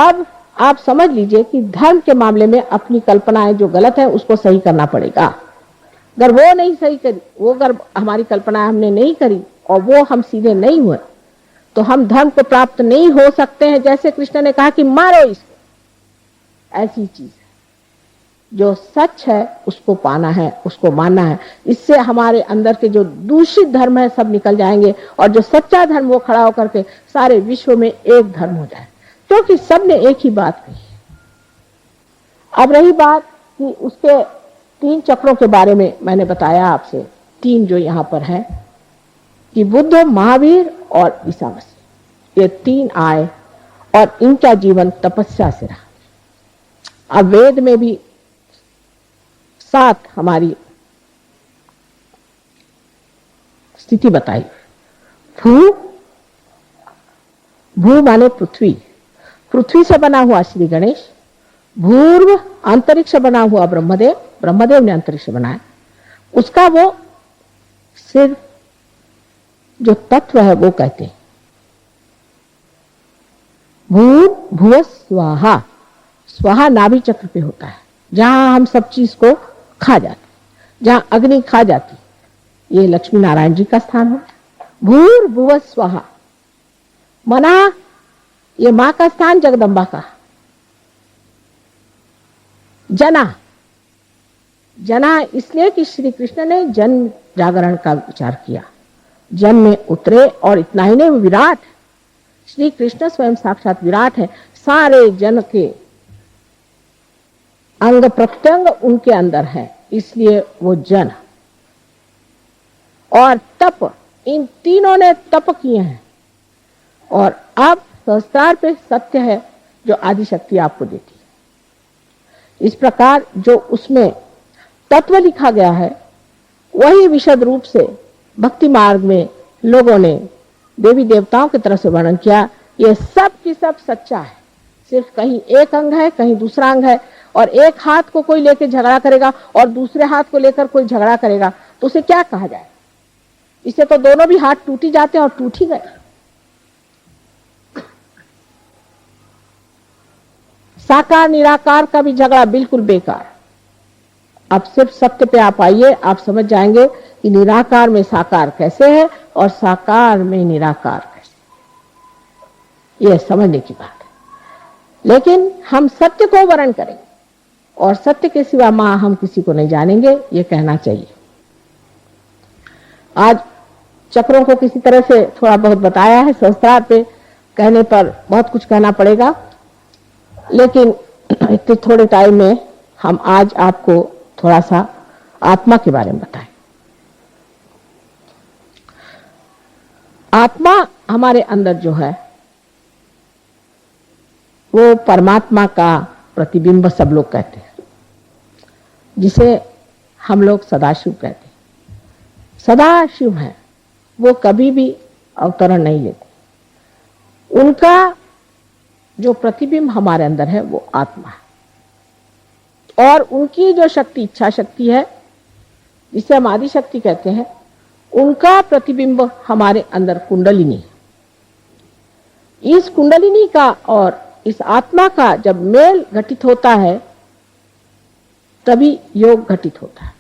अब आप समझ लीजिए कि धर्म के मामले में अपनी कल्पनाएं जो गलत है उसको सही करना पड़ेगा। अगर वो नहीं सही करी, वो अगर हमारी कल्पनाएं हमने नहीं करी और वो हम सीधे नहीं हुए, तो हम धर्म को प्राप्त नहीं हो सकते हैं। जैसे कृष्ण ने कहा कि मारो इसको, ऐसी चीज है। जो सच है उसको पाना है, उसको मानना है। इससे हमारे अंदर के जो दूषित धर्म है सब निकल जाएंगे और जो सच्चा धर्म वो खड़ा होकर के सारे विश्व में एक धर्म हो जाए, क्योंकि सब ने एक ही बात कही है। अब रही बात कि उसके 3 चक्रों के बारे में मैंने बताया आपसे, 3 जो यहां पर है कि बुद्ध, महावीर और ईसा मसीह, ये 3 आए और इनका जीवन तपस्या से रहा। अब वेद में भी 7 हमारी स्थिति बताई। भू माने पृथ्वी, पृथ्वी से बना हुआ श्री गणेश। भूर्व अंतरिक्ष बना हुआ ब्रह्मदेव, ब्रह्मदेव ने अंतरिक्ष बनाया। उसका वो सिर्फ जो तत्व है वो कहते हैं भूव स्वाहा। स्वाहा नाभि चक्र पे होता है, जहां हम सब चीज को खा जाते, जहां अग्नि खा जाती, ये लक्ष्मी नारायण जी का स्थान होता है। भूर्भुव स्वाहा मना, ये मां का स्थान जगदम्बा का। जना, जना इसलिए कि श्री कृष्ण ने जन जागरण का विचार किया, जन में उतरे। और इतना ही नहीं, विराट, श्री कृष्ण स्वयं साक्षात विराट है। सारे जन के अंग प्रत्यंग उनके अंदर है, इसलिए वो जन। और तप, इन तीनों ने तप किए हैं। और अब संस्कार पे सत्य है जो आदि शक्ति आपको देती है। इस प्रकार जो उसमें तत्व लिखा गया है वही विशद रूप से भक्ति मार्ग में लोगों ने देवी देवताओं की तरफ से वर्णन किया। ये सब की सब सच्चा है, सिर्फ कहीं एक अंग है, कहीं दूसरा अंग है। और एक हाथ को कोई लेकर झगड़ा करेगा और दूसरे हाथ को लेकर कोई झगड़ा करेगा तो उसे क्या कहा जाए? इससे तो दोनों भी हाथ टूट ही जाते हैं और टूट ही गए। साकार निराकार का भी झगड़ा बिल्कुल बेकार। अब सिर्फ सत्य पे आप आइए, आप समझ जाएंगे कि निराकार में साकार कैसे है और साकार में निराकार कैसे, यह समझने की बात है। लेकिन हम सत्य को वर्ण करेंगे और सत्य के सिवा मां हम किसी को नहीं जानेंगे, ये कहना चाहिए। आज चक्रों को किसी तरह से थोड़ा बहुत बताया है, संस्कार पे कहने पर बहुत कुछ कहना पड़ेगा, लेकिन इतने थोड़े टाइम में हम आज आपको थोड़ा सा आत्मा के बारे में बताएं। आत्मा हमारे अंदर जो है वो परमात्मा का प्रतिबिंब सब लोग कहते हैं, जिसे हम लोग सदाशिव कहते हैं। सदाशिव है, वो कभी भी अवतरण नहीं लेते। उनका जो प्रतिबिंब हमारे अंदर है वो आत्मा है। और उनकी जो शक्ति, इच्छा शक्ति है, जिसे हम आदि शक्ति कहते हैं, उनका प्रतिबिंब हमारे अंदर कुंडलिनी है। इस कुंडलिनी का और इस आत्मा का जब मेल घटित होता है तभी योग घटित होता है।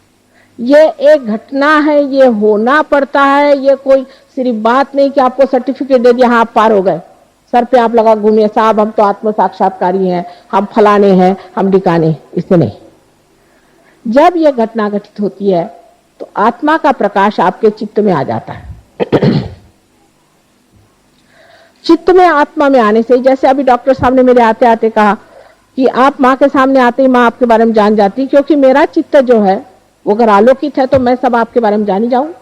ये एक घटना है, ये होना पड़ता है। ये कोई सिर्फ बात नहीं कि आपको सर्टिफिकेट दे दिया, हाँ आप पार हो गए, सर पे आप लगा घूमिए, साहब हम तो आत्म साक्षात्कारी हैं, हम फलाने हैं, हम ढिकाने, इससे नहीं। जब यह घटना घटित होती है तो आत्मा का प्रकाश आपके चित्त में आ जाता है। चित्त में, आत्मा में आने से, जैसे अभी डॉक्टर साहब ने मेरे आते आते कहा कि आप माँ के सामने आते ही माँ आपके बारे में जान जाती, क्योंकि मेरा चित्त जो है वो अगर आलोकित है तो मैं सब आपके बारे में जान ही जाऊं।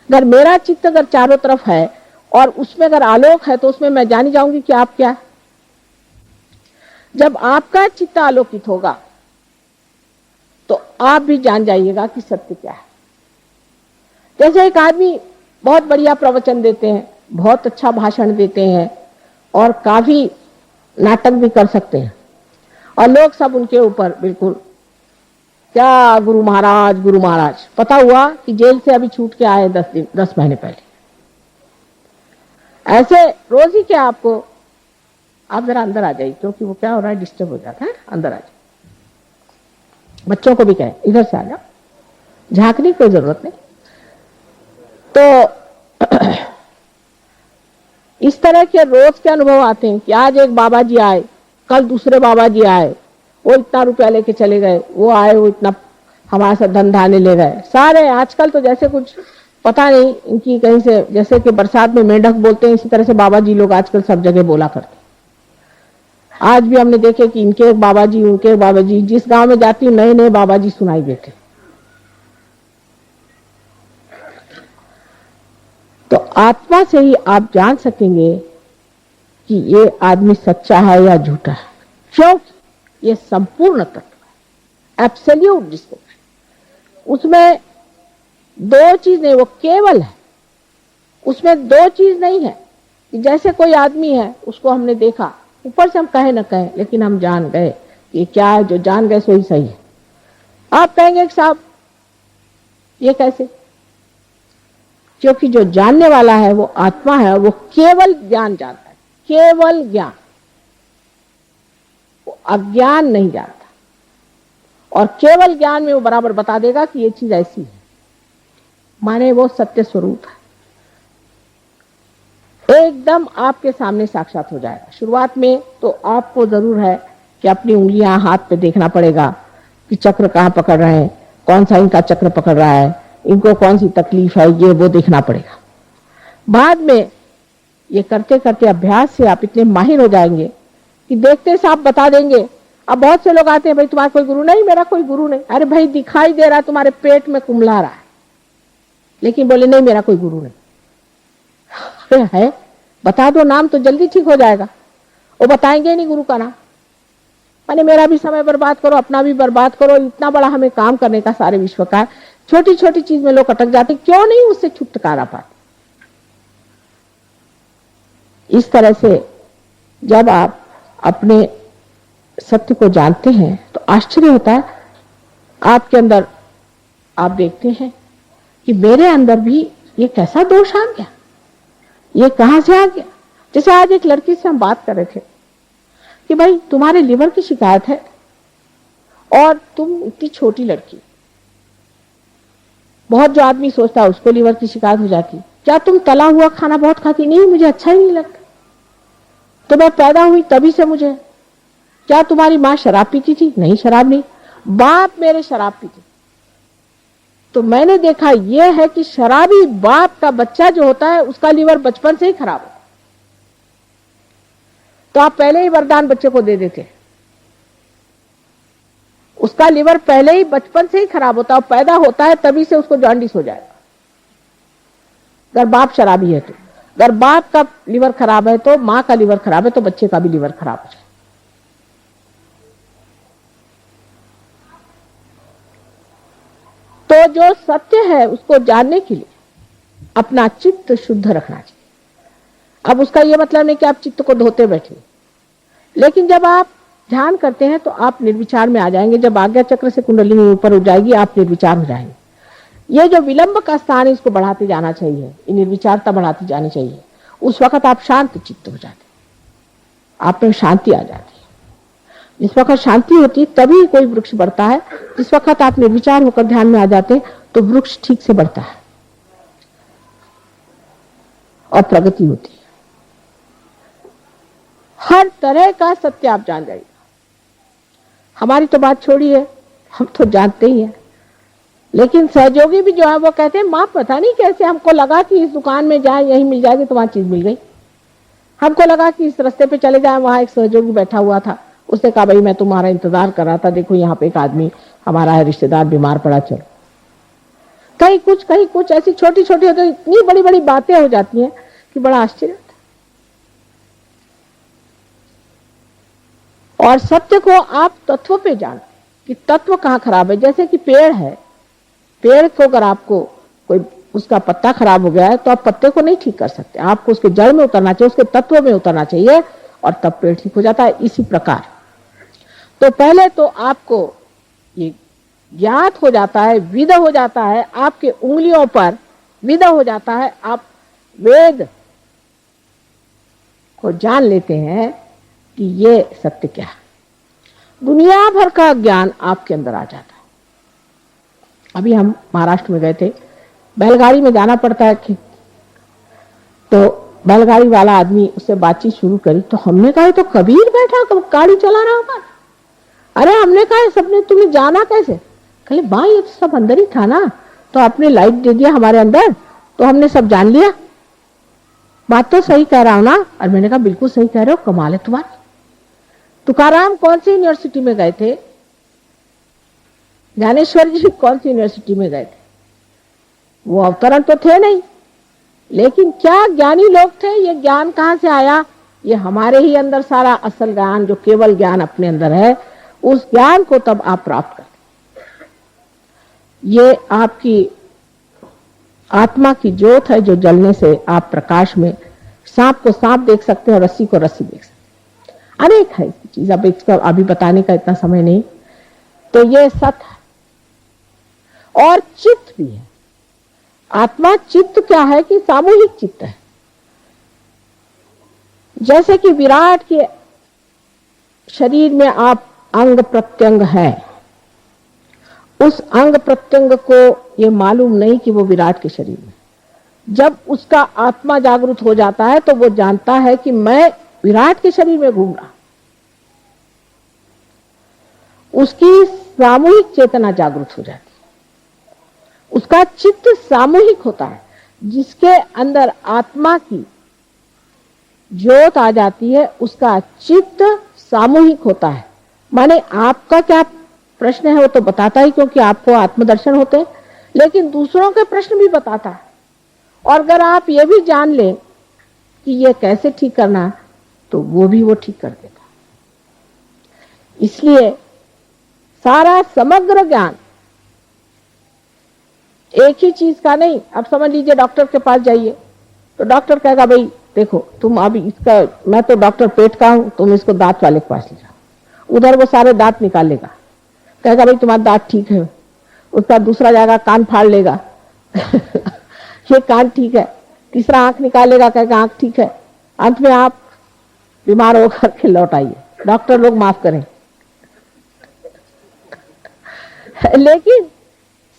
अगर मेरा चित्त अगर चारों तरफ है और उसमें अगर आलोक है तो उसमें मैं जान ही जाऊंगी कि आप क्या है। जब आपका चित्त आलोकित होगा तो आप भी जान जाइएगा कि सत्य क्या है। जैसे एक आदमी बहुत बढ़िया प्रवचन देते हैं, बहुत अच्छा भाषण देते हैं और काफी नाटक भी कर सकते हैं और लोग सब उनके ऊपर बिल्कुल क्या गुरु महाराज, गुरु महाराज। पता हुआ कि जेल से अभी छूट के आए 10 महीने पहले। ऐसे रोज ही क्या आपको, आप जरा अंदर आ जाइए, क्योंकि वो क्या हो रहा है, डिस्टर्ब हो जाता है। अंदर आ जाइए, बच्चों को भी कहें इधर से आ जाओ, झांकने की कोई जरूरत नहीं। तो इस तरह के रोज के अनुभव आते हैं कि आज एक बाबा जी आए, कल दूसरे बाबा जी आए, वो इतना रुपया लेके चले गए, वो आए वो इतना हमारे साथ धन धाने ले गए। सारे आजकल तो जैसे कुछ पता नहीं इनकी कहीं से, जैसे कि बरसात में मेंढक बोलते हैं, इसी तरह से बाबा जी लोग आजकल सब जगह बोला करते। आज भी हमने देखे कि इनके एक बाबा जी, उनके एक बाबा जी, जिस गांव में जाती हूँ नए नए बाबा जी सुनाई देते। तो आत्मा से ही आप जान सकेंगे कि ये आदमी सच्चा है या झूठा है, क्योंकि ये संपूर्ण तत्व है, एब्सोल्यूट जिसको, उसमें दो चीज नहीं, वो केवल है, उसमें दो चीज नहीं है। कि जैसे कोई आदमी है, उसको हमने देखा, ऊपर से हम कहे न कहे, लेकिन हम जान गए कि क्या है, जो जान गए सो ही सही है। आप कहेंगे कि साहब ये कैसे? क्योंकि जो जानने वाला है वो आत्मा है, वो केवल ज्ञान जानता है, केवल ज्ञान, वो अज्ञान नहीं जानता। और केवल ज्ञान में वो बराबर बता देगा कि ये चीज ऐसी है, माने वो सत्य स्वरूप है, एकदम आपके सामने साक्षात हो जाएगा। शुरुआत में तो आपको जरूर है कि अपनी उंगलियां हाथ पे देखना पड़ेगा कि चक्र कहाँ पकड़ रहे हैं, कौन सा इनका चक्र पकड़ रहा है, इनको कौन सी तकलीफ है, ये वो देखना पड़ेगा। बाद में ये करते करते अभ्यास से आप इतने माहिर हो जाएंगे कि देखते से आप बता देंगे। अब बहुत से लोग आते हैं, भाई तुम्हारा कोई गुरु नहीं? मेरा कोई गुरु नहीं। अरे भाई दिखाई दे रहा है तुम्हारे पेट में कुम्हला रहा है, लेकिन बोले नहीं मेरा कोई गुरु नहीं। अरे है, बता दो नाम तो जल्दी ठीक हो जाएगा। वो बताएंगे नहीं गुरु का नाम, माने मेरा भी समय बर्बाद करो, अपना भी बर्बाद करो। इतना बड़ा हमें काम करने का सारे विश्व का, छोटी छोटी चीज में लोग अटक जाते, क्यों नहीं उससे छुटकारा पाते? इस तरह से जब आप अपने सत्य को जानते हैं तो आश्चर्य होता है आपके अंदर। आप देखते हैं कि मेरे अंदर भी ये कैसा दोष आ गया, ये कहां से आ गया। जैसे आज एक लड़की से हम बात कर रहे थे कि भाई तुम्हारे लिवर की शिकायत है और तुम इतनी छोटी लड़की, बहुत जो आदमी सोचता है उसको लिवर की शिकायत हो जाती। क्या तुम तला हुआ खाना बहुत खाती? नहीं, मुझे अच्छा ही नहीं लगता। तो मैं पैदा हुई तभी से मुझे। क्या तुम्हारी माँ शराब पीती थी? नहीं, शराब नहीं। बाप मेरे शराब पीते। तो मैंने देखा यह है कि शराबी बाप का बच्चा जो होता है उसका लिवर बचपन से ही खराब होता है। तो आप पहले ही वरदान बच्चे को दे देते, उसका लिवर पहले ही बचपन से ही खराब होता है, और पैदा होता है तभी से उसको जॉन्डिस हो जाएगा अगर बाप शराबी है तो। अगर बाप का लिवर खराब है तो, मां का लिवर खराब है तो बच्चे का भी लिवर खराब हो जाए। तो जो सत्य है उसको जानने के लिए अपना चित्त शुद्ध रखना चाहिए। अब उसका यह मतलब नहीं कि आप चित्त को धोते बैठे, लेकिन जब आप ध्यान करते हैं तो आप निर्विचार में आ जाएंगे। जब आज्ञा चक्र से कुंडलिनी ऊपर उठ जाएगी आप निर्विचार हो जाएंगे। ये जो विलंब का स्थान है इसको बढ़ाते जाना चाहिए, ये निर्विचारता बढ़ाती जानी चाहिए। उस वक्त आप शांत चित्त हो जाते, आप में शांति आ जाती है। जिस वक्त शांति होती है तभी कोई वृक्ष बढ़ता है। जिस वक्त आप निर्विचार होकर ध्यान में आ जाते तो वृक्ष ठीक से बढ़ता है और प्रगति होती है। हर तरह का सत्य आप जान जाइए। हमारी तो बात छोड़िए, हम तो जानते ही हैं, लेकिन सहयोगी भी जो है वो कहते हैं माँ पता नहीं कैसे हमको लगा कि इस दुकान में जाए यही मिल जाएगी, तो वहां चीज मिल गई। हमको लगा कि इस रास्ते पे चले जाए, वहां एक सहयोगी बैठा हुआ था, उसने कहा भाई मैं तुम्हारा इंतजार कर रहा था, देखो यहाँ पे एक आदमी हमारा है रिश्तेदार बीमार पड़ा, चलो। कहीं कुछ ऐसी छोटी छोटी होती, इतनी बड़ी बड़ी बातें हो जाती हैं कि बड़ा आश्चर्य होता है। और सत्य को आप तत्व पे जानते कि तत्व कहाँ खराब है। जैसे कि पेड़ है, पेड़ को अगर आपको कोई उसका पत्ता खराब हो गया है तो आप पत्ते को नहीं ठीक कर सकते, आपको उसके जड़ में उतरना चाहिए, उसके तत्व में उतरना चाहिए और तब पेड़ ठीक हो जाता है। इसी प्रकार तो पहले तो आपको ये ज्ञात हो जाता है, विद हो जाता है, आपके उंगलियों पर विद हो जाता है, आप वेद को जान लेते हैं कि ये सत्य क्या है। दुनिया भर का ज्ञान आपके अंदर आ जाता है। अभी हम महाराष्ट्र में गए थे बैलगाड़ी में जाना पड़ता है कि तो बैलगाड़ी वाला आदमी उससे बातचीत शुरू करी तो हमने कहा तो कबीर बैठा गाड़ी चला रहा होगा। अरे हमने कहा सबने तुम्हें जाना कैसे? कहले माँ ये तो सब अंदर ही था ना, तो आपने लाइट दे दिया हमारे अंदर तो हमने सब जान लिया। बात तो सही कह रहा हूं ना? और मैंने कहा बिल्कुल सही कह रहे हो, कमाल है तुम्हारी। तुकाराम कौन सी यूनिवर्सिटी में गए थे? ज्ञानेश्वर जी कौन सी यूनिवर्सिटी में गए थे? वो अवतरण तो थे नहीं, लेकिन क्या ज्ञानी लोग थे। ये ज्ञान कहां से आया? ये हमारे ही अंदर सारा असल ज्ञान, जो केवल ज्ञान अपने अंदर है, उस ज्ञान को तब आप प्राप्त करते। ये आपकी आत्मा की ज्योत है जो जलने से आप प्रकाश में सांप को सांप देख सकते हैं और रस्सी को रस्सी देख सकते हैं। अनेक है इसकी चीज, अब इसका अभी बताने का इतना समय नहीं। तो ये सत्य है और चित्त भी है। आत्मा चित्त क्या है कि सामूहिक चित्त है। जैसे कि विराट के शरीर में आप अंग प्रत्यंग है, उस अंग प्रत्यंग को ये मालूम नहीं कि वो विराट के शरीर में। जब उसका आत्मा जागृत हो जाता है तो वो जानता है कि मैं विराट के शरीर में घूम रहा। उसकी सामूहिक चेतना जागृत हो जाती है, उसका चित्त सामूहिक होता है। जिसके अंदर आत्मा की ज्योत आ जाती है उसका चित्त सामूहिक होता है। माने आपका क्या प्रश्न है वो तो बताता ही, क्योंकि आपको आत्मदर्शन होते हैं, लेकिन दूसरों के प्रश्न भी बताता है। और अगर आप ये भी जान लें कि ये कैसे ठीक करना, तो वो भी वो ठीक कर देता। इसलिए सारा समग्र ज्ञान एक ही चीज का नहीं। अब समझ लीजिए डॉक्टर के पास जाइए तो डॉक्टर कहेगा भाई देखो तुम अभी इसका, मैं तो डॉक्टर पेट का हूं, तुम इसको दांत वाले के पास ले जाओ। उधर वो सारे दांत निकाल लेगा, कहेगा भाई तुम्हारा दांत ठीक है। उसका दूसरा जाएगा कान फाड़ लेगा ये कान ठीक है। तीसरा आंख निकालेगा, कहेगा आंख ठीक है। अंत में आप बीमार होकर के लौट आइए। डॉक्टर लोग माफ करें लेकिन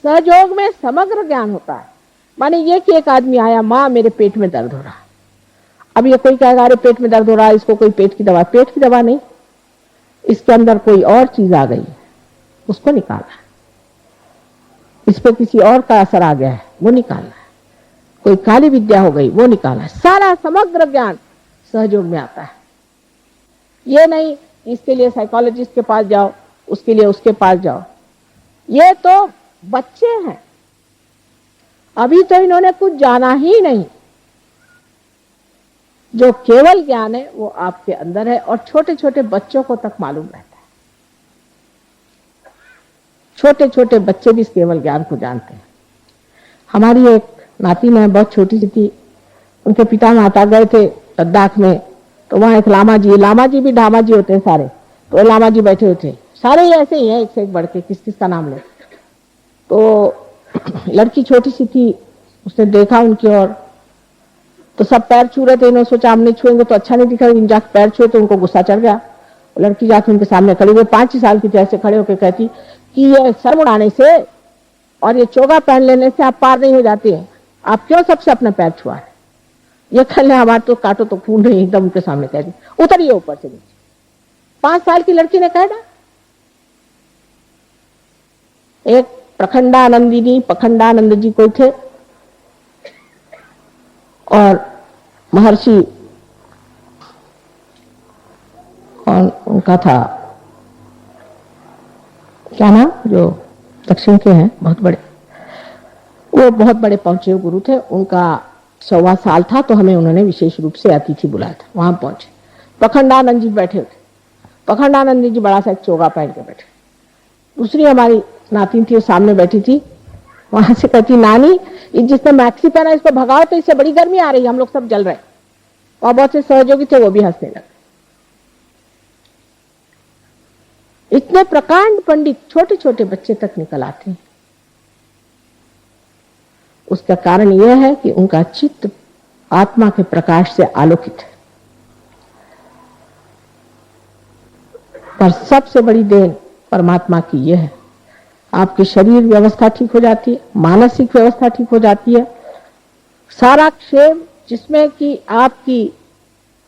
सहयोग में समग्र ज्ञान होता है। माने ये कि एक आदमी आया, माँ मेरे पेट में दर्द हो रहा। अब ये कोई कहेगा अरे पेट में दर्द हो रहा है, इसको कोई पेट की दवा। पेट की दवा नहीं, इसके अंदर कोई और चीज आ गई, उसको निकालना है। इस पे किसी और का असर आ गया है, वो निकालना है। कोई काली विद्या हो गई, वो निकालना है। सारा समग्र ज्ञान सहयोग में आता है। ये नहीं इसके लिए साइकोलॉजिस्ट के पास जाओ, उसके लिए उसके पास जाओ। ये तो बच्चे हैं, अभी तो इन्होंने कुछ जाना ही नहीं। जो केवल ज्ञान है वो आपके अंदर है और छोटे छोटे बच्चों को तक मालूम रहता है। छोटे छोटे बच्चे भी इस केवल ज्ञान को जानते हैं। हमारी एक नातिन है, बहुत छोटी सी थी, उनके पिता माता गए थे लद्दाख में, तो वहां एक लामा जी भी ढामा जी होते हैं सारे, तो लामा जी बैठे हुए थे। सारे ही ऐसे ही है, एक से एक बढ़ के, किस किस का नाम ले। तो लड़की छोटी सी थी, उसने देखा उनकी ओर, तो सब पैर छू रहे थे। इन्होंने सोचा हम नहीं छुएंगे तो अच्छा नहीं दिखा, इन जाके पैर छुए तो उनको गुस्सा चढ़ गया। लड़की जाके उनके सामने खड़ी, वो 5 साल की थी, ऐसे खड़े होकर कहती कि ये सर मुड़ाने से और ये चोगा पहन लेने से आप पार नहीं हो जाते हैं, आप क्यों सबसे अपना पैर छुआ है? ये कहने हमारे तो काटो तो खून नहीं। एकदम उनके सामने कह दी, उतरिए ऊपर से नीचे। 5 साल की लड़की ने कहा। एक पखंडानंद जी कोई थे और महर्षि कौन उनका था, क्या नाम, जो दक्षिण के हैं बहुत बड़े, वो बहुत बड़े पहुंचे गुरु थे। उनका 100वां साल था तो हमें उन्होंने विशेष रूप से अतिथि बुलाया था। वहां पहुंचे, पखंडानंद जी बैठे थे। पखंडानंद जी बड़ा सा एक चोगा पहन के बैठे। दूसरी हमारी नातिन थी, वो सामने बैठी थी। वहां से कहती नानी जिसने मैक्सी पहना इसको भगाओ, तो इससे बड़ी गर्मी आ रही है, हम लोग सब जल रहे। और बहुत से सहयोगी थे, वो भी हंसने लगे। इतने प्रकांड पंडित छोटे छोटे बच्चे तक निकल आते हैं। उसका कारण यह है कि उनका चित्त आत्मा के प्रकाश से आलोकित है। पर सबसे बड़ी देन परमात्मा की यह है, आपकी शरीर व्यवस्था ठीक हो जाती है, मानसिक व्यवस्था ठीक हो जाती है, सारा क्षेम जिसमें कि आपकी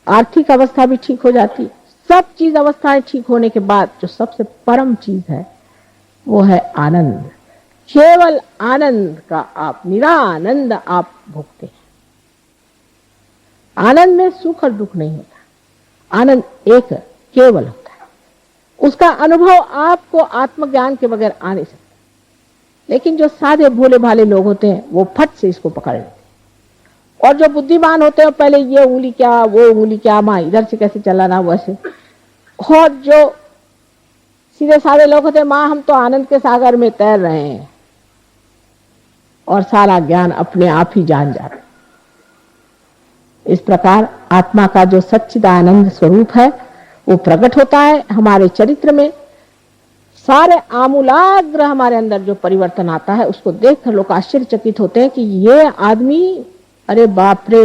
आर्थिक अवस्था भी ठीक हो जाती है। सब चीज अवस्थाएं ठीक होने के बाद जो सबसे परम चीज है वो है आनंद। केवल आनंद का आप निरानंद आप भोगते हैं। आनंद में सुख और दुख नहीं होता, आनंद एक केवल होता है। उसका अनुभव आपको आत्मज्ञान के बगैर आ नहीं सकता। लेकिन जो सादे भोले भाले लोग होते हैं वो फट से इसको पकड़ लेते हैं, और जो बुद्धिमान होते हैं पहले ये उंगली क्या वो उंगली क्या, माँ इधर से कैसे चलाना वैसे। और जो सीधे साधे लोग होते हैं, माँ हम तो आनंद के सागर में तैर रहे हैं, और सारा ज्ञान अपने आप ही जान जाते हैं। इस प्रकार आत्मा का जो सच्चिदानंद स्वरूप है वो प्रकट होता है हमारे चरित्र में। सारे आमूलाग्र हमारे अंदर जो परिवर्तन आता है उसको देखकर लोग आश्चर्यचकित होते हैं कि ये आदमी, अरे बाप रे,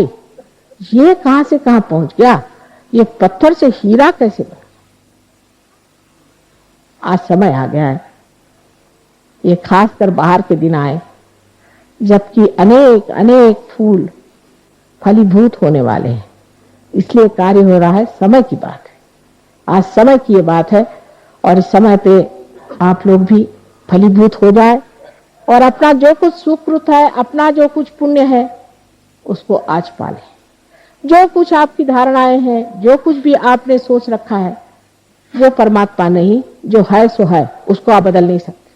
ये कहां से कहां पहुंच गया, ये पत्थर से हीरा कैसे बना। आज समय आ गया है, ये खासकर बाहर के दिन आए जबकि अनेक अनेक फूल फलीभूत होने वाले हैं, इसलिए कार्य हो रहा है। समय की बात है, आज समय की ये बात है, और इस समय पे आप लोग भी फलीभूत हो जाए और अपना जो कुछ सुकृत है, अपना जो कुछ पुण्य है उसको आज पालें। जो कुछ आपकी धारणाएं हैं, जो कुछ भी आपने सोच रखा है वो परमात्मा नहीं, जो है सो है, उसको आप बदल नहीं सकते।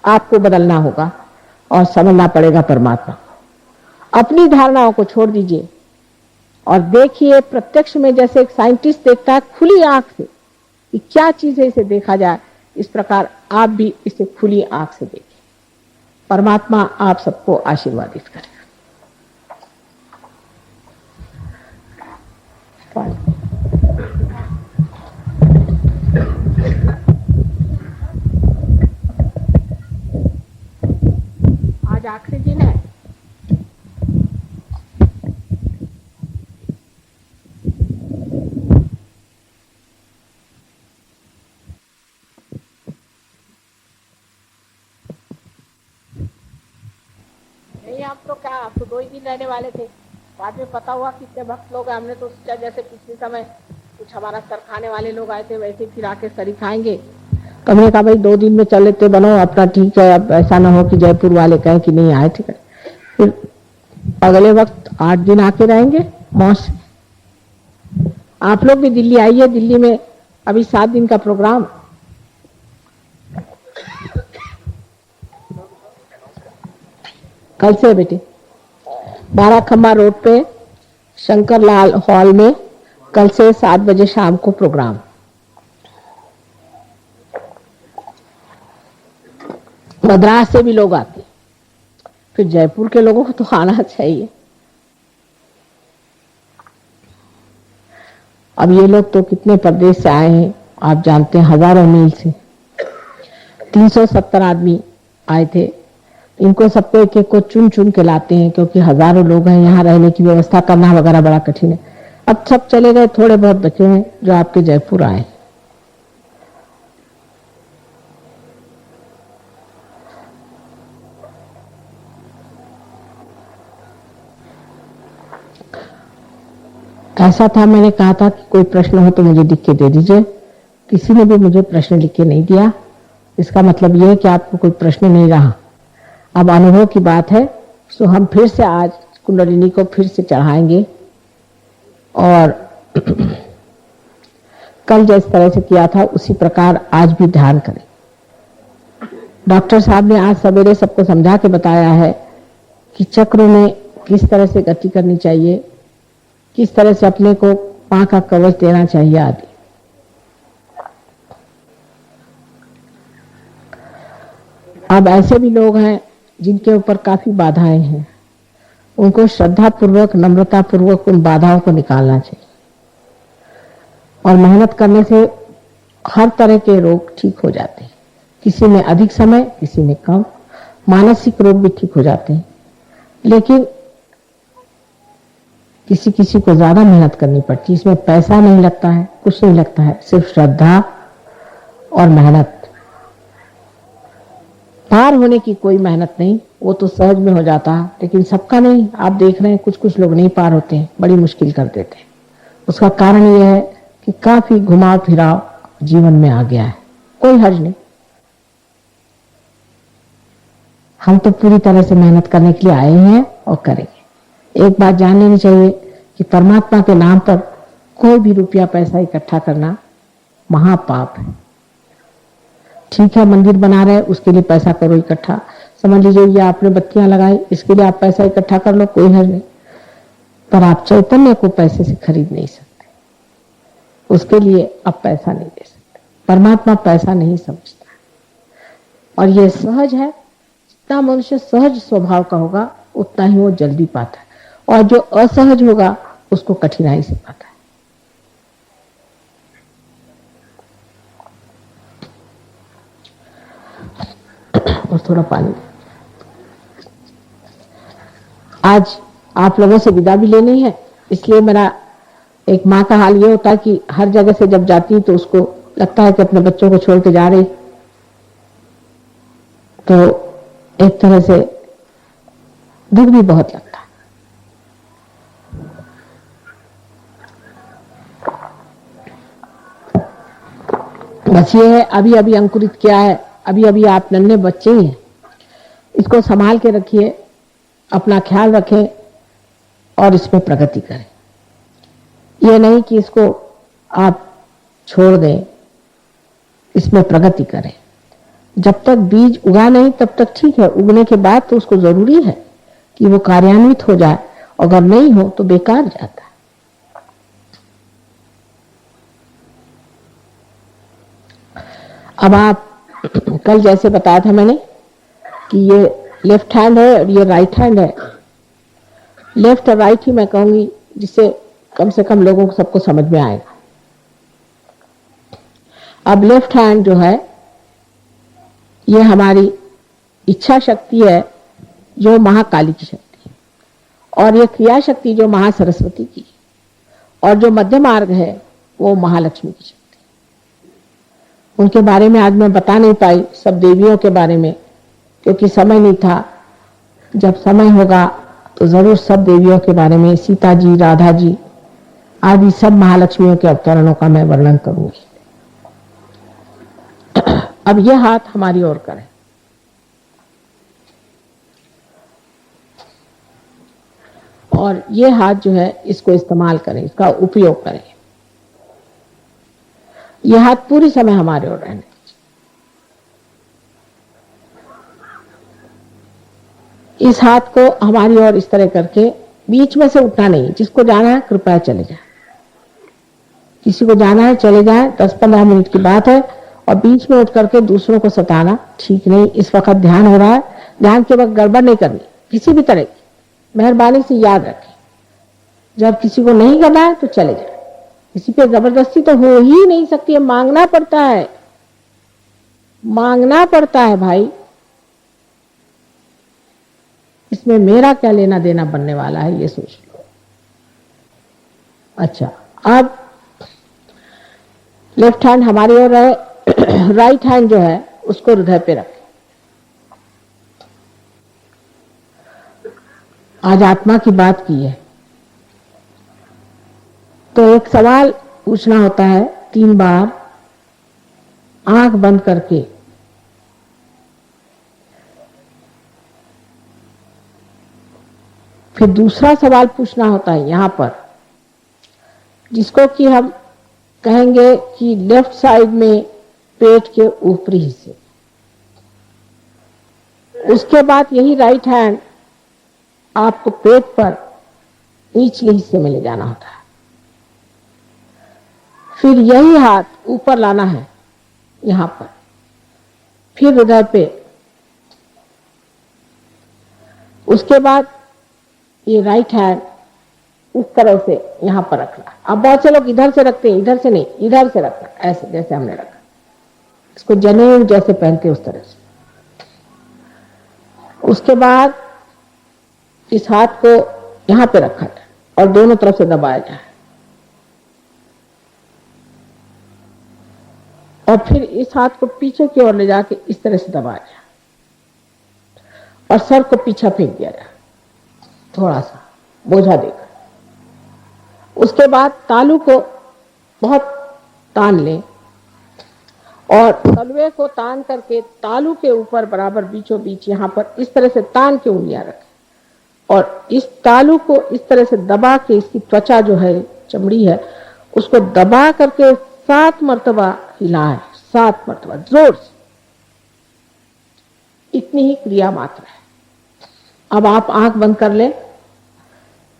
आपको बदलना होगा और समझना पड़ेगा परमात्मा को। अपनी धारणाओं को छोड़ दीजिए और देखिए प्रत्यक्ष में, जैसे एक साइंटिस्ट देखता है खुली आंख से कि क्या चीज है, इसे देखा जाए, इस प्रकार आप भी इसे खुली आंख से देखिए। परमात्मा आप सबको आशीर्वादित करेगा। आज आखिरी दिन है। नहीं, आप तो क्या, आप तो 2 ही दिन रहने वाले थे। बाद में पता हुआ कितने भक्त लोग हैं, हमने तो सोचा जैसे पिछले समय कुछ हमारा सर खाने वाले लोग आए थे वैसे फिर आके सरी खाएंगे। तो हमने कहा भाई 2 दिन में चले थे, बनो अपना, ठीक है। अब ऐसा ना हो कि जयपुर वाले कहें कि नहीं आए थे। फिर अगले वक्त 8 दिन आके रहेंगे मौज से। आप लोग भी दिल्ली आइए, दिल्ली में अभी 7 दिन का प्रोग्राम। कल से बेटे 12 खम्बा रोड पे शंकर लाल हॉल में कल से 7 बजे शाम को प्रोग्राम। मद्रास से भी लोग आते, फिर जयपुर के लोगों को तो आना चाहिए। अब ये लोग तो कितने प्रदेश से आए हैं आप जानते हैं, हजारों मील से। 370 आदमी आए थे। इनको सबको एक एक को चुन चुन के लाते हैं क्योंकि हजारों लोग हैं, यहाँ रहने की व्यवस्था करना वगैरह बड़ा कठिन है। अब सब चले गए, थोड़े बहुत बचे हैं जो आपके जयपुर आए। ऐसा था, मैंने कहा था कि कोई प्रश्न हो तो मुझे लिख के दे दीजिए। किसी ने भी मुझे प्रश्न लिख के नहीं दिया। इसका मतलब यह है कि आपको कोई प्रश्न नहीं रहा। अब अनुभव की बात है, सो हम फिर से आज कुंडलिनी को फिर से चढ़ाएंगे और कल जिस तरह से किया था उसी प्रकार आज भी ध्यान करें। डॉक्टर साहब ने आज सवेरे सबको समझा के बताया है कि चक्र में किस तरह से गति करनी चाहिए, किस तरह से अपने को पां का कवच देना चाहिए आदि। अब ऐसे भी लोग हैं जिनके ऊपर काफी बाधाएं हैं, उनको श्रद्धा पूर्वक, नम्रता पूर्वक उन बाधाओं को निकालना चाहिए और मेहनत करने से हर तरह के रोग ठीक हो जाते हैं। किसी में अधिक समय, किसी में कम। मानसिक रोग भी ठीक हो जाते हैं, लेकिन किसी किसी को ज्यादा मेहनत करनी पड़ती है। इसमें पैसा नहीं लगता है, कुछ नहीं लगता है, सिर्फ श्रद्धा और मेहनत। पार होने की कोई मेहनत नहीं, वो तो सहज में हो जाता है, लेकिन सबका नहीं। आप देख रहे हैं कुछ कुछ लोग नहीं पार होते हैं, बड़ी मुश्किल कर देते हैं। उसका कारण यह है कि काफी घुमाव फिराव जीवन में आ गया है। कोई हर्ज नहीं, हम तो पूरी तरह से मेहनत करने के लिए आए हैं और करेंगे। एक बात जान लेनी चाहिए कि परमात्मा के नाम पर कोई भी रुपया पैसा इकट्ठा करना महापाप है। ठीक है, मंदिर बना रहे, उसके लिए पैसा करो इकट्ठा, समझ लीजिए ये आपने बत्तियां लगाई, इसके लिए आप पैसा इकट्ठा कर लो, कोई हर्ज नहीं। पर आप चैतन्य को पैसे से खरीद नहीं सकते, उसके लिए आप पैसा नहीं दे सकते। परमात्मा पैसा नहीं समझता, और ये सहज है। जितना मनुष्य सहज स्वभाव का होगा उतना ही वो जल्दी पाता है, और जो असहज होगा उसको कठिनाई से पाता है। और थोड़ा पानी। आज आप लोगों से विदा भी लेनी है, इसलिए मेरा एक माँ का हाल ये होता है कि हर जगह से जब जाती तो उसको लगता है कि अपने बच्चों को छोड़ के जा रही, तो एक तरह से दुख भी बहुत लगता है। बस ये है, अभी अभी अंकुरित किया है, अभी अभी आप नन्हे बच्चे हैं, इसको संभाल के रखिए, अपना ख्याल रखें और इसमें प्रगति करें। ये नहीं कि इसको आप छोड़ दें, इसमें प्रगति करें। जब तक बीज उगा नहीं तब तक ठीक है, उगने के बाद तो उसको जरूरी है कि वो कार्यान्वित हो जाए, अगर नहीं हो तो बेकार जाता है। अब आप कल जैसे बताया था मैंने कि ये लेफ्ट हैंड है और ये राइट हैंड है। लेफ्ट और राइट ही मैं कहूंगी, जिससे कम से कम लोगों को सबको समझ में आएगा। अब लेफ्ट हैंड जो है ये हमारी इच्छा शक्ति है, जो महाकाली की शक्ति है, और ये क्रिया शक्ति जो महासरस्वती की, और जो मध्य मार्ग है वो महालक्ष्मी की शक्ति। उनके बारे में आज मैं बता नहीं पाई, सब देवियों के बारे में, क्योंकि समय नहीं था। जब समय होगा तो जरूर सब देवियों के बारे में, सीता जी, राधा जी आदि सब महालक्ष्मियों के अवतरणों का मैं वर्णन करूंगी। अब यह हाथ हमारी ओर करें, और ये हाथ जो है इसको इस्तेमाल करें, इसका उपयोग करें। यह हाथ पूरी समय हमारे ओर रहने। इस हाथ को हमारी ओर इस तरह करके बीच में से उठना नहीं। जिसको जाना है कृपया चले जाए, किसी को जाना है चले जाए, 10-15 मिनट की बात है। और बीच में उठ करके दूसरों को सताना ठीक नहीं। इस वक्त ध्यान हो रहा है, ध्यान के वक्त गड़बड़ नहीं करनी किसी भी तरह की। मेहरबानी से याद रखें, जब किसी को नहीं करना है तो चले जाए। किसी पे जबरदस्ती तो हो ही नहीं सकती है, मांगना पड़ता है, मांगना पड़ता है भाई। इसमें मेरा क्या लेना देना बनने वाला है, ये सोच लो। अच्छा, अब लेफ्ट हैंड हमारी ओर है, राइट हैंड जो है उसको हृदय पे रखें। आज आत्मा की बात की है तो एक सवाल पूछना होता है 3 बार आंख बंद करके। फिर दूसरा सवाल पूछना होता है यहां पर, जिसको कि हम कहेंगे कि लेफ्ट साइड में पेट के ऊपरी हिस्से। उसके बाद यही राइट हैंड आपको पेट पर निचले हिस्से में ले जाना होता है। फिर यही हाथ ऊपर लाना है यहां पर, फिर हृदय पे। उसके बाद ये राइट हैंड इस तरह से यहां पर रखना। अब बहुत से लोग इधर से रखते हैं, इधर से नहीं, इधर से रखना, ऐसे जैसे हमने रखा, इसको जनेऊ जैसे पहनते उस तरह से। उसके बाद इस हाथ को यहां पे रखा जाए और दोनों तरफ से दबाया जाए, और फिर इस हाथ को पीछे की ओर ले जाके इस तरह से दबाया जाए। और सर को पीछे फेंक दिया जाए, थोड़ा सा बोझा देकर। उसके बाद तालू को बहुत तान लें और तलवे को तान करके तालू के ऊपर बराबर बीचों बीच यहाँ पर इस तरह से तान के उंगलियां रखें और इस तालू को इस तरह से दबा के, इसकी त्वचा जो है, चमड़ी है, उसको दबा करके 7 मरतबा हिलाएं, 7 मरतबा जोर से। इतनी ही क्रिया मात्र है। अब आप आंख बंद कर लें।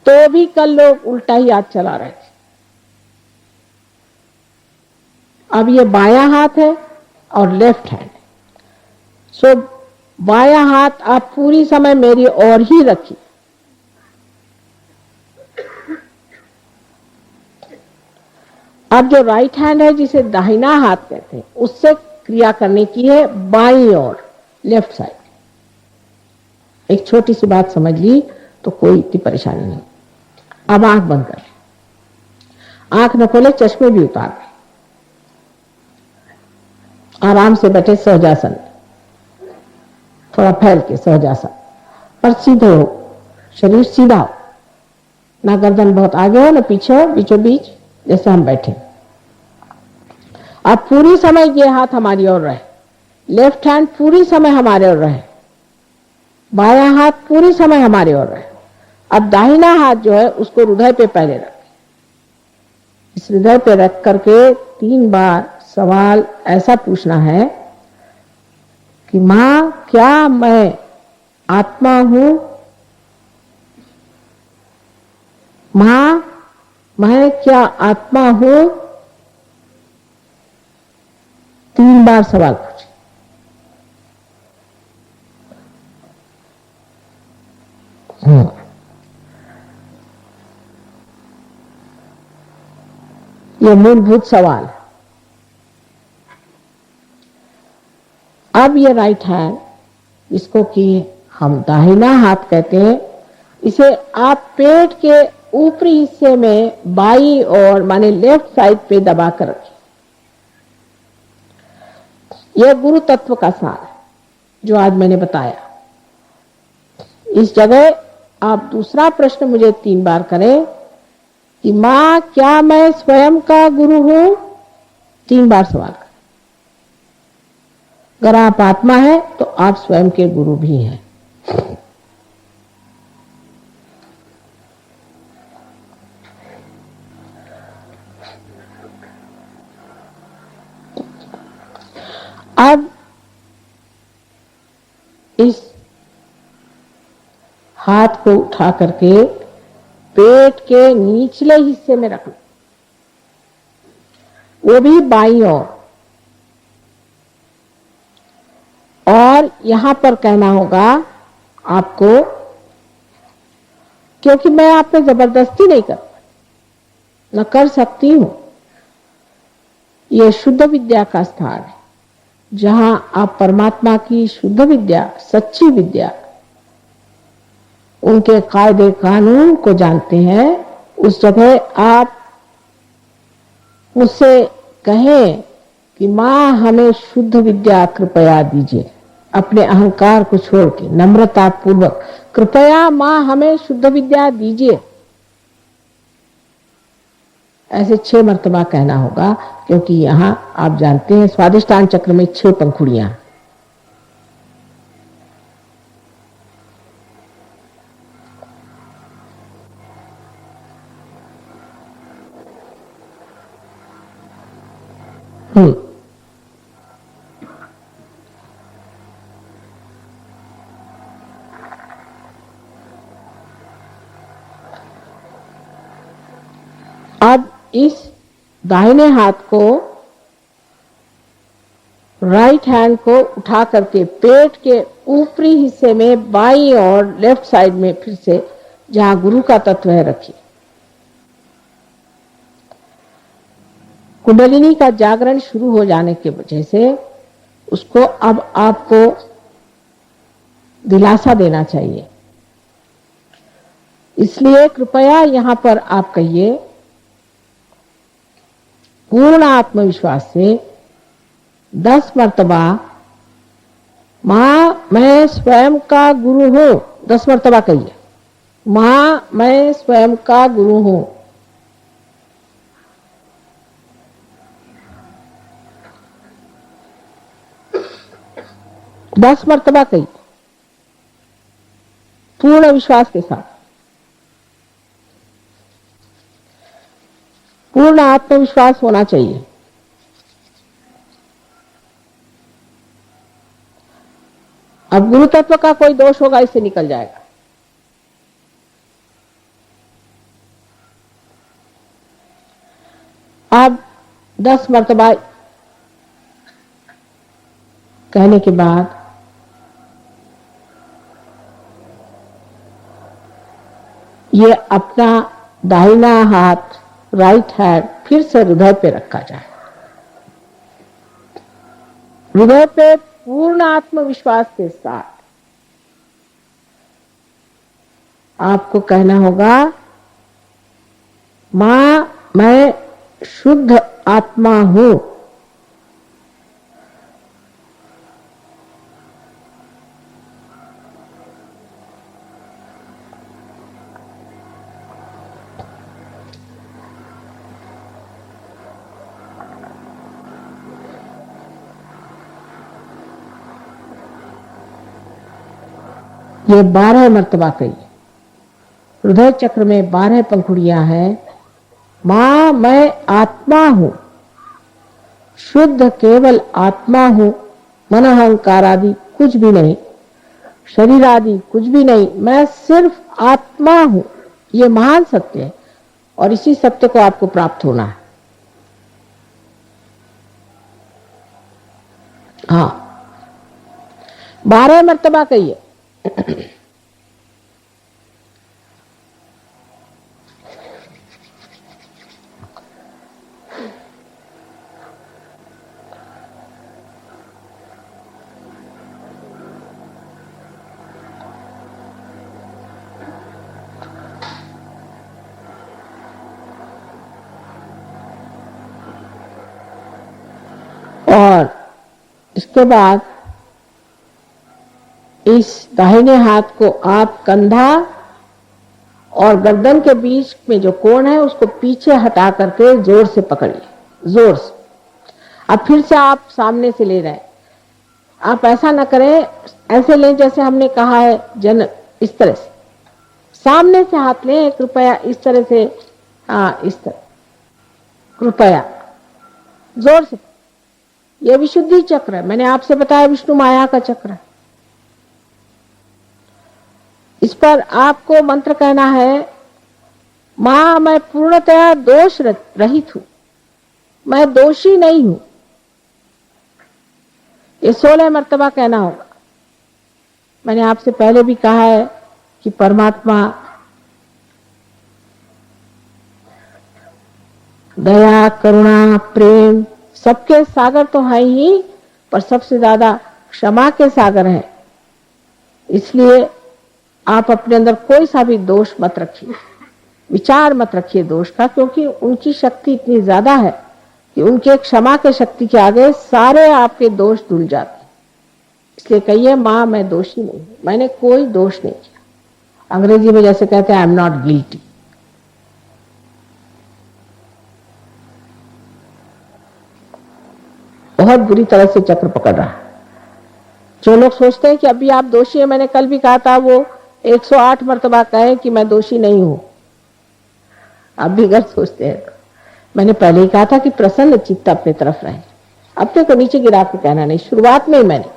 तो भी कल लोग उल्टा ही हाथ चला रहे थे। अब ये बायां हाथ है और लेफ्ट हैंड। सो बायां हाथ आप पूरी समय मेरी ओर ही रखिए। अब जो राइट हैंड है, जिसे दाहिना हाथ कहते हैं, उससे क्रिया करने की है बाईं ओर, लेफ्ट साइड। एक छोटी सी बात समझ ली तो कोई इतनी परेशानी नहीं। अब आंख बंद कर ले, आंख न खोले, चश्मे भी उतार ले, आराम से बैठे सहजासन, थोड़ा फैल के सहजासन, और सीधे हो, शरीर सीधा हो, ना गर्दन बहुत आगे हो ना पीछे हो, बीचों बीच जैसे हम बैठे। अब पूरी समय ये हाथ हमारी ओर रहे, लेफ्ट हैंड पूरी समय हमारे ओर रहे, बायां हाथ पूरी समय हमारे ओर रहे। अब दाहिना हाथ जो है उसको हृदय पे पहले रखें। इस हृदय पे रख करके 3 बार सवाल ऐसा पूछना है कि मां, क्या मैं आत्मा हूं? मां, मैं क्या आत्मा हूं? 3 बार सवाल पूछे। ये मूलभूत सवाल। अब ये राइट हैंड, इसको कि हम दाहिना हाथ कहते हैं, इसे आप पेट के ऊपरी हिस्से में बाईं ओर माने लेफ्ट साइड पे दबा कर रखें। यह गुरु तत्व का सार है जो आज मैंने बताया। इस जगह आप दूसरा प्रश्न मुझे 3 बार करें कि मां, क्या मैं स्वयं का गुरु हूं? 3 बार सवाल करें। अगर आप आत्मा है तो आप स्वयं के गुरु भी हैं। अब इस हाथ को उठा करके पेट के निचले हिस्से में रखना, वो भी बाईं ओर। और यहां पर कहना होगा आपको, क्योंकि मैं आप पे जबरदस्ती नहीं कर, न कर सकती हूं। यह शुद्ध विद्या का स्थान है जहां आप परमात्मा की शुद्ध विद्या, सच्ची विद्या, उनके कायदे कानून को जानते हैं। उस जगह आप मुझसे कहें कि मां, हमें शुद्ध विद्या कृपया दीजिए। अपने अहंकार को छोड़ के नम्रता पूर्वक, कृपया मां हमें शुद्ध विद्या दीजिए, ऐसे 6 मर्तबा कहना होगा। क्योंकि यहां आप जानते हैं स्वादिष्टान चक्र में 6 पंखुड़ियां। अब इस दाहिने हाथ को, राइट हैंड को उठा करके पेट के ऊपरी हिस्से में बाईं और लेफ्ट साइड में फिर से जहां गुरु का तत्व है रखिए। कुंडलिनी का जागरण शुरू हो जाने की वजह से उसको अब आपको दिलासा देना चाहिए। इसलिए कृपया यहां पर आप कहिए पूर्ण आत्मविश्वास से 10 मर्तबा मां मैं स्वयं का गुरु हूं, 10 मर्तबा कहिए, मां मैं स्वयं का गुरु हूं। दस मर्तबा कहिए, पूर्ण विश्वास के साथ, पूर्ण आत्मविश्वास होना चाहिए। अब गुरु तत्व का कोई दोष होगा, इससे निकल जाएगा। अब 10 मर्तबा कहने के बाद ये अपना दाहिना हाथ, राइट हैंड फिर से हृदय पे रखा जाए। हृदय पे पूर्ण आत्मविश्वास के साथ आपको कहना होगा, मां मैं शुद्ध आत्मा हूं। ये 12 मर्तबा कहिए। हृदय चक्र में 12 पंखुड़ियां हैं। मां मैं आत्मा हूं, शुद्ध केवल आत्मा हूं, मन अहंकार आदि कुछ भी नहीं, शरीर आदि कुछ भी नहीं, मैं सिर्फ आत्मा हूं। ये महान सत्य है और इसी सत्य को आपको प्राप्त होना है। हाँ, 12 मर्तबा कहिए। और इसके बाद इस दाहिने हाथ को आप कंधा और गर्दन के बीच में जो कोण है उसको पीछे हटा करके जोर से पकड़िए, जोर से। अब फिर से आप सामने से ले रहे हैं। आप ऐसा ना करें, ऐसे लें जैसे हमने कहा है, इस तरह से सामने से हाथ लें, कृपया इस तरह से, हाँ इस तरह, कृपया जोर से। यह विशुद्धि चक्र है, मैंने आपसे बताया विष्णु माया का चक्र है। इस पर आपको मंत्र कहना है, मां मैं पूर्णतया दोष रहित हूं, मैं दोषी नहीं हूं। ये 16 मर्तबा कहना होगा। मैंने आपसे पहले भी कहा है कि परमात्मा दया, करुणा, प्रेम सबके सागर तो है ही, पर सबसे ज्यादा क्षमा के सागर है। इसलिए आप अपने अंदर कोई सा भी दोष मत रखिए, विचार मत रखिए दोष का, क्योंकि उनकी शक्ति इतनी ज्यादा है कि उनके क्षमा के शक्ति के आगे सारे आपके दोष धुल जाते हैं। इसलिए कहिए, मां मैं दोषी नहीं, मैंने कोई दोष नहीं किया। अंग्रेजी में जैसे कहते हैं, आई एम नॉट गिल्टी। बहुत बुरी तरह से चक्र पकड़ रहा है। जो लोग सोचते हैं कि अभी आप दोषी हैं, मैंने कल भी कहा था, वो 108 मर्तबा कहे कि मैं दोषी नहीं हूं। आप भी गलत सोचते हैं। मैंने पहले ही कहा था कि प्रसन्न चित्त अपने तरफ रहे, अपने को नीचे गिरा के कहना नहीं। शुरुआत में ही मैंने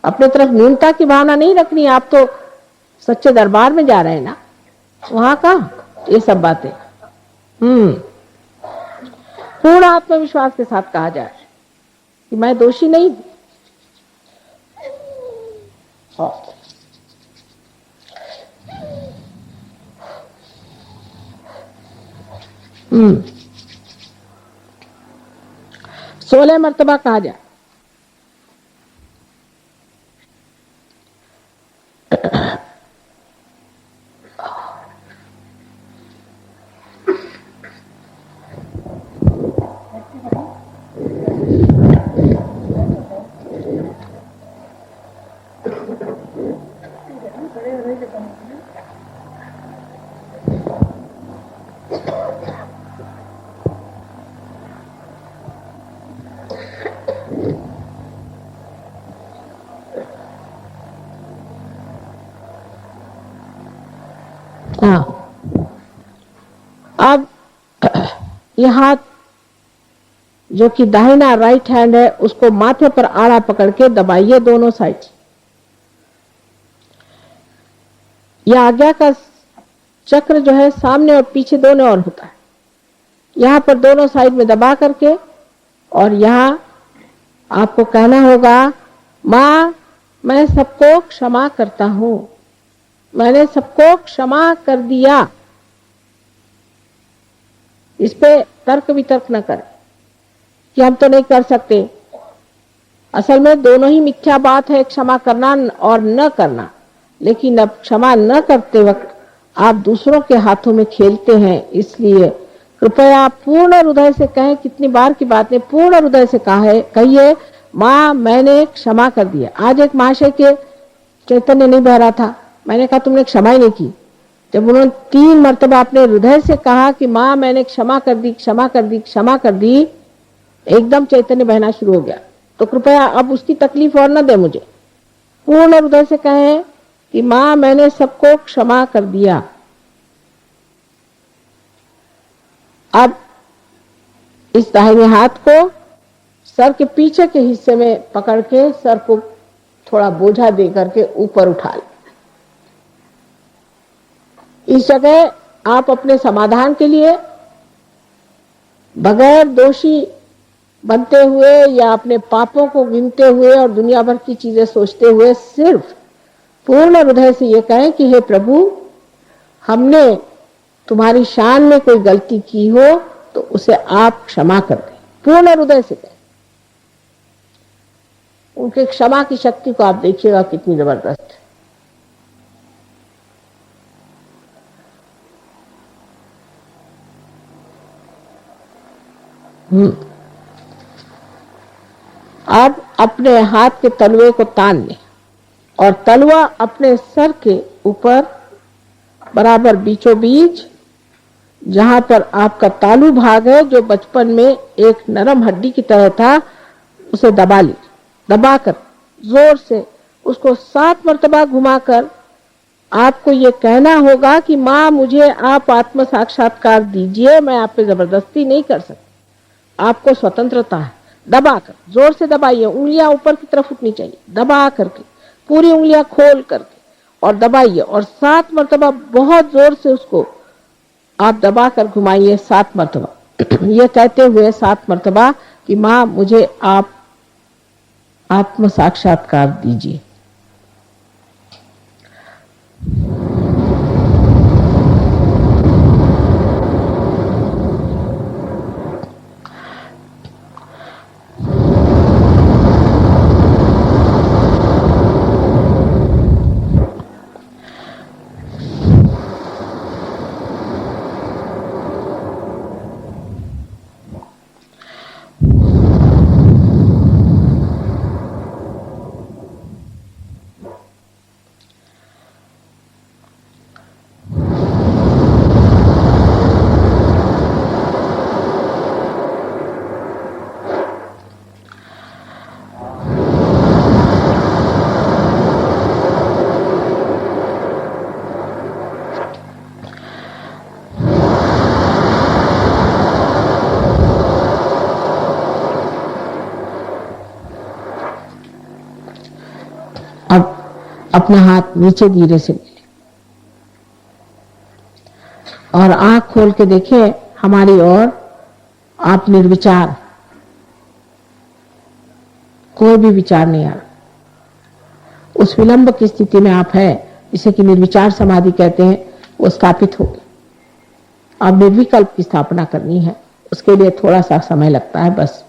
अपने तरफ न्यूनता की भावना नहीं रखनी। आप तो सच्चे दरबार में जा रहे हैं ना, वहां का ये सब बातें पूर्ण आत्मविश्वास के साथ कहा जाए कि मैं दोषी नहीं हूं। हाँ। 16 मर्तबा कहा जाए। हाँ, अब ये हाथ जो कि दाहिना राइट हैंड है उसको माथे पर आड़ा पकड़ के दबाइए दोनों साइड। यह आज्ञा का चक्र जो है सामने और पीछे दोनों ओर होता है। यहां पर दोनों साइड में दबा करके और यहां आपको कहना होगा, मां मैं सबको क्षमा करता हूं, मैंने सबको क्षमा कर दिया। इस पे तर्क वितर्क न करें कि हम तो नहीं कर सकते। असल में दोनों ही मिथ्या बात है, क्षमा करना और न करना। लेकिन अब क्षमा न करते वक्त आप दूसरों के हाथों में खेलते हैं, इसलिए कृपया पूर्ण हृदय से कहें। कितनी बार की बात है, पूर्ण हृदय से कहिए, माँ मैंने क्षमा कर दिया। आज एक महाशय के चैतन्य नहीं बह रहा था, मैंने कहा तुमने क्षमा ही नहीं की। जब उन्होंने 3 मर्तबा अपने हृदय से कहा कि माँ मैंने क्षमा कर दी, क्षमा कर दी, क्षमा कर दी, एकदम चैतन्य बहना शुरू हो गया। तो कृपया अब उसकी तकलीफ और न दे मुझे। पूर्ण हृदय से कहें कि माँ मैंने सबको क्षमा कर दिया। अब इस दाहिने हाथ को सर के पीछे के हिस्से में पकड़ के सर को थोड़ा बोझा दे करके ऊपर उठा ले। इस जगह आप अपने समाधान के लिए बगैर दोषी बनते हुए या अपने पापों को गिनते हुए और दुनिया भर की चीजें सोचते हुए सिर्फ पूर्ण हृदय से ये कहें कि हे प्रभु, हमने तुम्हारी शान में कोई गलती की हो तो उसे आप क्षमा कर दें। पूर्ण हृदय से कहें। उनके क्षमा की शक्ति को आप देखिएगा कितनी जबरदस्त है। अब अपने हाथ के तलवे को तान लें और तलवा अपने सर के ऊपर बराबर बीचों बीच, जहां पर आपका तालू भाग है जो बचपन में एक नरम हड्डी की तरह था, उसे दबा ली। दबाकर जोर से उसको 7 मर्तबा घुमाकर आपको ये कहना होगा कि माँ मुझे आप आत्म साक्षात्कार दीजिए, मैं आप पे जबरदस्ती नहीं कर सकती, आपको स्वतंत्रता है। दबाकर जोर से दबाइए, उंगलियां ऊपर की तरफ उठनी चाहिए। दबा करके पूरी उंगलियां खोल करके और दबाइए और 7 मर्तबा बहुत जोर से उसको आप दबाकर घुमाइए 7 मर्तबा। ये कहते हुए 7 मर्तबा कि माँ मुझे आप आत्म साक्षात्कार दीजिए। अपना हाथ नीचे धीरे से ले लें और आंख खोल के देखें हमारी ओर। आप निर्विचार, कोई भी विचार नहीं आ रहा। उस विलंब की स्थिति में आप है, जिसे कि निर्विचार समाधि कहते हैं, वो स्थापित हो गई। अब निर्विकल्प की स्थापना करनी है, उसके लिए थोड़ा सा समय लगता है बस।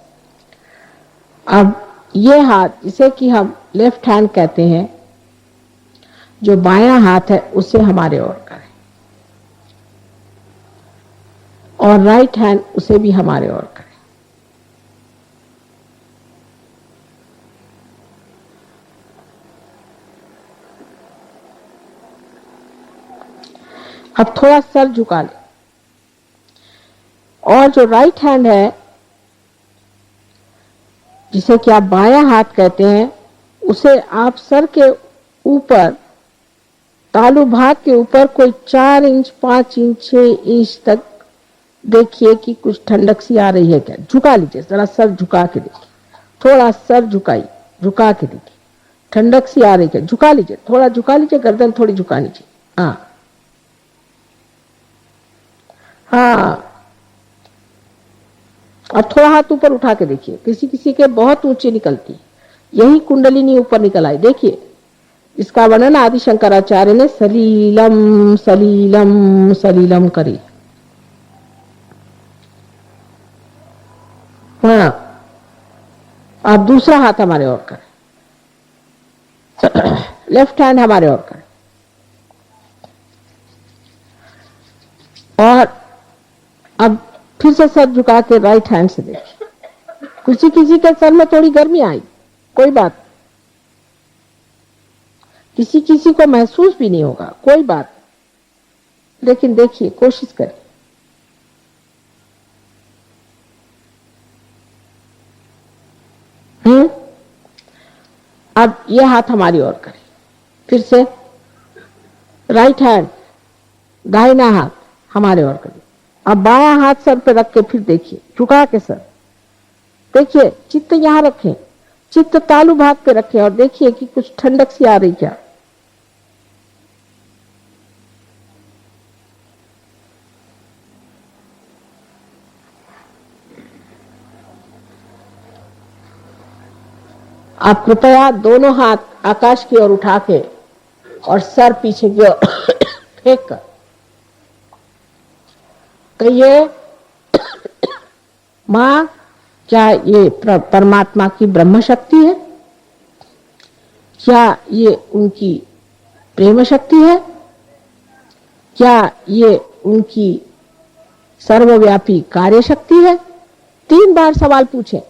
अब ये हाथ, जिसे कि हम लेफ्ट हैंड कहते हैं, जो बायां हाथ है उसे हमारे ओर करें और राइट हैंड उसे भी हमारे ओर करें। अब थोड़ा सर झुका लें और जो राइट हैंड है, जिसे कि आप बायां हाथ कहते हैं, उसे आप सर के ऊपर तालु भाग के ऊपर कोई 4 इंच 5 इंच 6 इंच तक देखिए कि कुछ ठंडक सी आ रही है क्या। झुका लीजिए, जरा सर झुका के देखिए, थोड़ा सर झुकाइए, झुका के देखिए ठंडक सी आ रही है। झुका लीजिए, थोड़ा झुका लीजिए, गर्दन थोड़ी झुका लीजिए। हाँ हाँ, और थोड़ा हाथ ऊपर उठा के देखिए, किसी किसी के बहुत ऊंचे निकलती, यही कुंडलिनी ऊपर निकल आई। देखिए इसका वर्णन आदि शंकराचार्य ने सलीलम सलीलम सलीलम करी। हाँ, अब दूसरा हाथ हमारे ओर करें, लेफ्ट हैंड हमारे ओर करें, और अब फिर से सर झुका के राइट हैंड से देखिए। किसी किसी के सर में थोड़ी गर्मी आई, कोई बात, किसी किसी को महसूस भी नहीं होगा, कोई बात, लेकिन देखिए, कोशिश करिए। अब ये हाथ हमारी ओर करें, फिर से राइट हैंड, दाहिना हाथ हमारे ओर करें। अब बायां हाथ सर पे रख के फिर देखिए, झुका के सर देखिए, चित्त यहां रखें, चित्त तालु भाग पे रखें और देखिए कि कुछ ठंडक सी आ रही क्या। आप कृपया दोनों हाथ आकाश की ओर उठा के और सर पीछे की ओर फेंक कर कहिए, मां, क्या ये परमात्मा की ब्रह्म शक्ति है? क्या ये उनकी प्रेम शक्ति है? क्या ये उनकी सर्वव्यापी कार्य शक्ति है? 3 बार सवाल पूछे।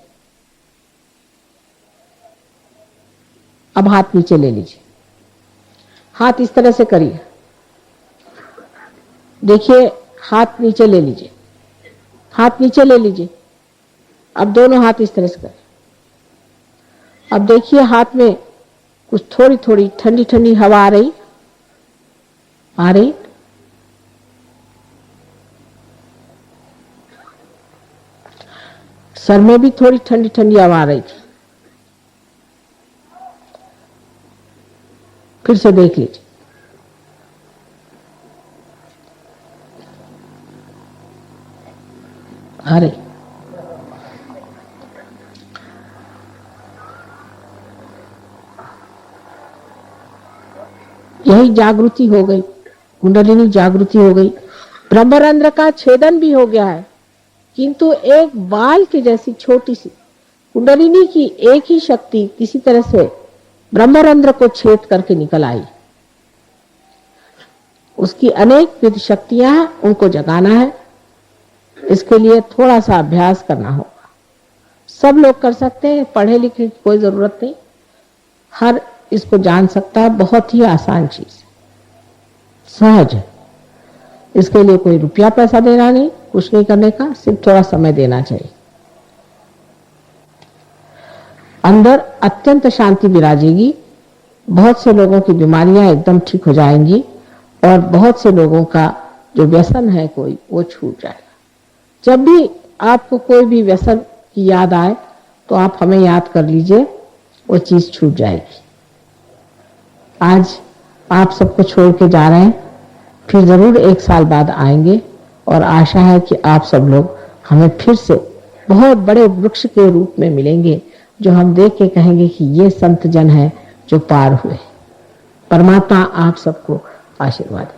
अब हाथ नीचे ले लीजिए, हाथ इस तरह से करिए, देखिए हाथ नीचे ले लीजिए, हाथ नीचे ले लीजिए। अब दोनों हाथ इस तरह से करें। अब देखिए हाथ में कुछ थोड़ी थोड़ी ठंडी ठंडी हवा आ रही। सर में भी थोड़ी ठंडी ठंडी हवा आ रही थी। फिर से देख लीजिए, आ रही। यही जागृति हो गई, कुंडलिनी जागृति हो गई। ब्रह्मरंध्र का छेदन भी हो गया है, किंतु एक बाल की जैसी छोटी सी कुंडलिनी की एक ही शक्ति किसी तरह से ब्रह्मरंध्र को छेद करके निकल आई। उसकी अनेक विध शक्तियां हैं, उनको जगाना है। इसके लिए थोड़ा सा अभ्यास करना होगा। सब लोग कर सकते हैं, पढ़े लिखे की कोई जरूरत नहीं, हर इसको जान सकता है। बहुत ही आसान चीज, सहज है। इसके लिए कोई रुपया पैसा देना नहीं, कुछ नहीं करने का, सिर्फ थोड़ा समय देना चाहिए। अंदर अत्यंत शांति विराजेगी, बहुत से लोगों की बीमारियां एकदम ठीक हो जाएंगी और बहुत से लोगों का जो व्यसन है कोई, वो छूट जाएगा। जब भी आपको कोई भी व्यसन की याद आए तो आप हमें याद कर लीजिए, वो चीज छूट जाएगी। आज आप सबको छोड़ के जा रहे हैं, फिर जरूर 1 साल बाद आएंगे और आशा है कि आप सब लोग हमें फिर से बहुत बड़े वृक्ष के रूप में मिलेंगे, जो हम देख के कहेंगे कि ये संत जन है जो पार हुए। परमात्मा आप सबको आशीर्वाद।